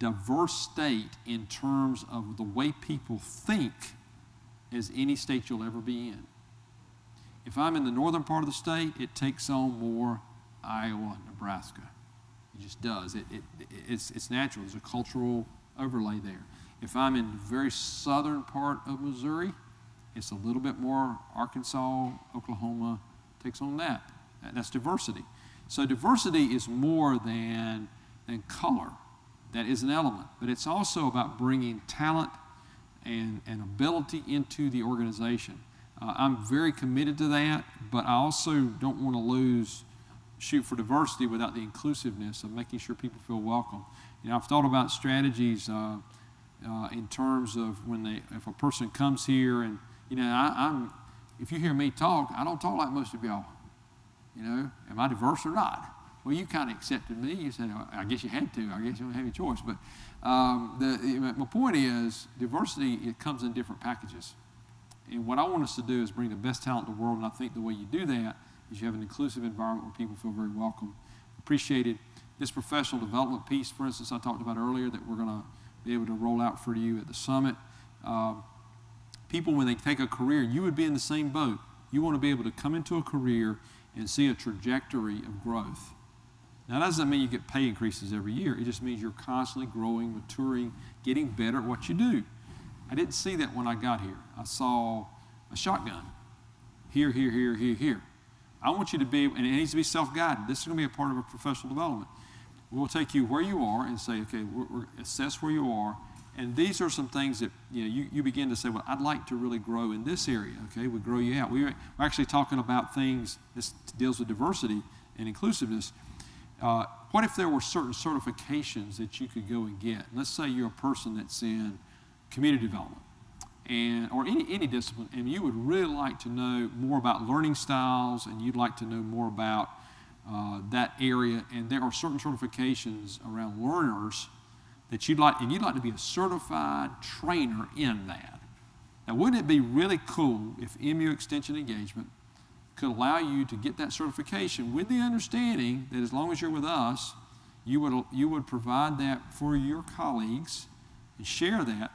diverse state in terms of the way people think as any state you'll ever be in. If I'm in the northern part of the state, it takes on more Iowa, Nebraska. It just does. It's natural. There's a cultural overlay there. If I'm in the very southern part of Missouri, it's a little bit more Arkansas, Oklahoma, takes on that. That's diversity. So diversity is more than color. That is an element. But it's also about bringing talent and ability into the organization. I'm very committed to that, but I also don't want to shoot for diversity without the inclusiveness of making sure people feel welcome. I've thought about strategies in terms of if a person comes here and, if you hear me talk, I don't talk like most of y'all. Am I diverse or not? well, you kind of accepted me. You said, oh, I guess you had to. I guess you don't have your choice. But my point is, diversity, it comes in different packages. And what I want us to do is bring the best talent in the world, and I think the way you do that is you have an inclusive environment where people feel very welcome, appreciated. This professional development piece, for instance, I talked about earlier that we're going to be able to roll out for you at the summit. People, when they take a career, you would be in the same boat. You want to be able to come into a career and see a trajectory of growth. Now, that doesn't mean you get pay increases every year. It just means you're constantly growing, maturing, getting better at what you do. I didn't see that when I got here. I saw a shotgun. Here, here, here, here, here. I want you to be, and it needs to be self-guided. This is going to be a part of a professional development. We'll take you where you are and say, okay, we're assess where you are. And these are some things that you begin to say, well, I'd like to really grow in this area. Okay, we grow you out. We're actually talking about things, this deals with diversity and inclusiveness. What if there were certain certifications that you could go and get? Let's say you're a person that's in community development or any discipline, and you would really like to know more about learning styles, and you'd like to know more about that area, and there are certain certifications around learners that you'd like to be a certified trainer in that. Now, wouldn't it be really cool if MU Extension Engagement could allow you to get that certification with the understanding that as long as you're with us, you would provide that for your colleagues and share that.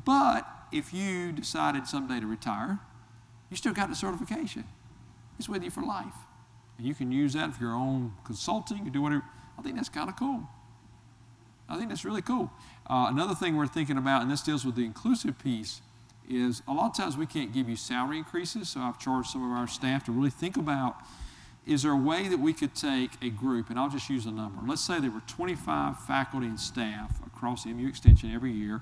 But if you decided someday to retire, you still got the certification. It's with you for life. And you can use that for your own consulting, you do whatever. I think that's kind of cool. I think that's really cool. Another thing we're thinking about, and this deals with the inclusive piece, is a lot of times we can't give you salary increases, so I've charged some of our staff to really think about, is there a way that we could take a group, and I'll just use a number. Let's say there were 25 faculty and staff across MU Extension every year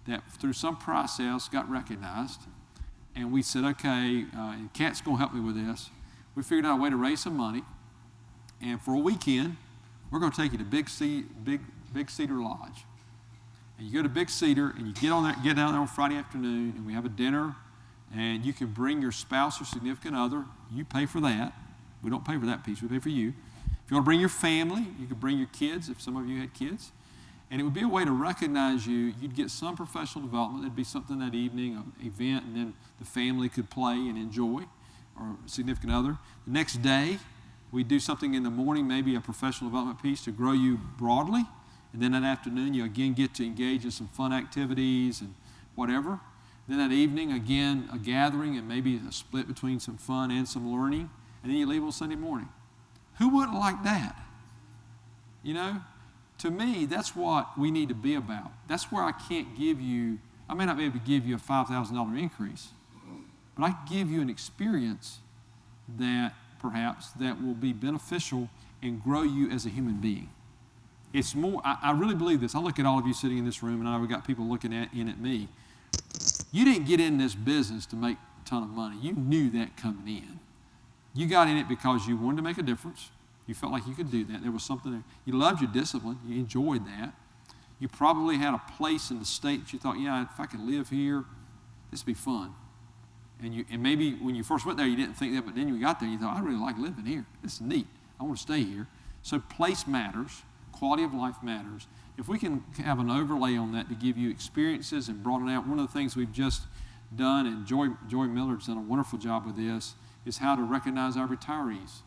that through some process got recognized, and we said, okay, and Kat's going to help me with this. We figured out a way to raise some money, and for a weekend, we're going to take you to Big Cedar Lodge. And you go to Big Cedar, and you get down there on Friday afternoon, and we have a dinner, and you can bring your spouse or significant other. You pay for that. We don't pay for that piece. We pay for you. If you want to bring your family, you could bring your kids, if some of you had kids. And it would be a way to recognize you. You'd get some professional development. There'd be something that evening, an event, and then the family could play and enjoy, or a significant other. The next day, we'd do something in the morning, maybe a professional development piece to grow you broadly. And then that afternoon, you again get to engage in some fun activities and whatever. Then that evening, again, a gathering and maybe a split between some fun and some learning. And then you leave on Sunday morning. Who wouldn't like that? You know, to me, that's what we need to be about. That's where I can't give you, I may not be able to give you a $5,000 increase, but I can give you an experience that perhaps that will be beneficial and grow you as a human being. It's more, I really believe this. I look at all of you sitting in this room, and I know we've got people looking at me. You didn't get in this business to make a ton of money. You knew that coming in. You got in it because you wanted to make a difference. You felt like you could do that. There was something there. You loved your discipline. You enjoyed that. You probably had a place in the state that you thought, yeah, if I could live here, this would be fun. And maybe when you first went there, you didn't think that, but then you got there, you thought, I really like living here. This is neat. I want to stay here. So place matters. Quality of life matters. If we can have an overlay on that to give you experiences and broaden out, one of the things we've just done, and Joy Miller's done a wonderful job with this, is how to recognize our retirees.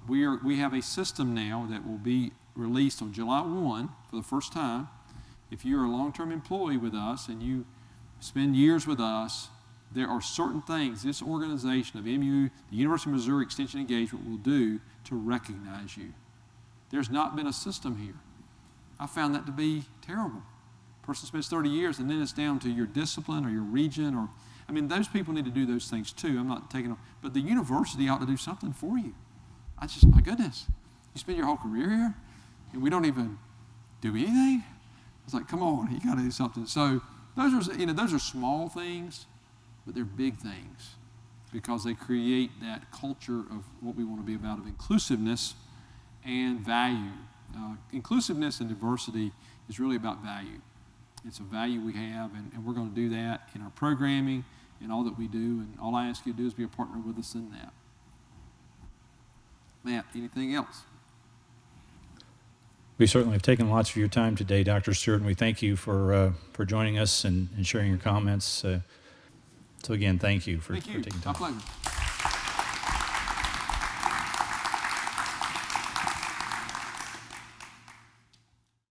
We have a system now that will be released on July 1 for the first time. If you're a long-term employee with us and you spend years with us, there are certain things this organization of MU, the University of Missouri Extension Engagement, will do to recognize you. There's not been a system here. I found that to be terrible. A person spends 30 years and then it's down to your discipline or your region those people need to do those things too. I'm not taking them, but the university ought to do something for you. My goodness, you spend your whole career here and we don't even do anything? It's like, come on, you got to do something. So those are small things, but they're big things because they create that culture of what we want to be about, of inclusiveness and value. Inclusiveness and diversity is really about value. It's a value we have, and we're going to do that in our programming and all that we do, and all I ask you to do is be a partner with us in that. Matt, anything else? We certainly have taken lots of your time today, Dr. Stewart, and we thank you for joining us and sharing your comments. So again, thank you for Thank you. taking My time. pleasure.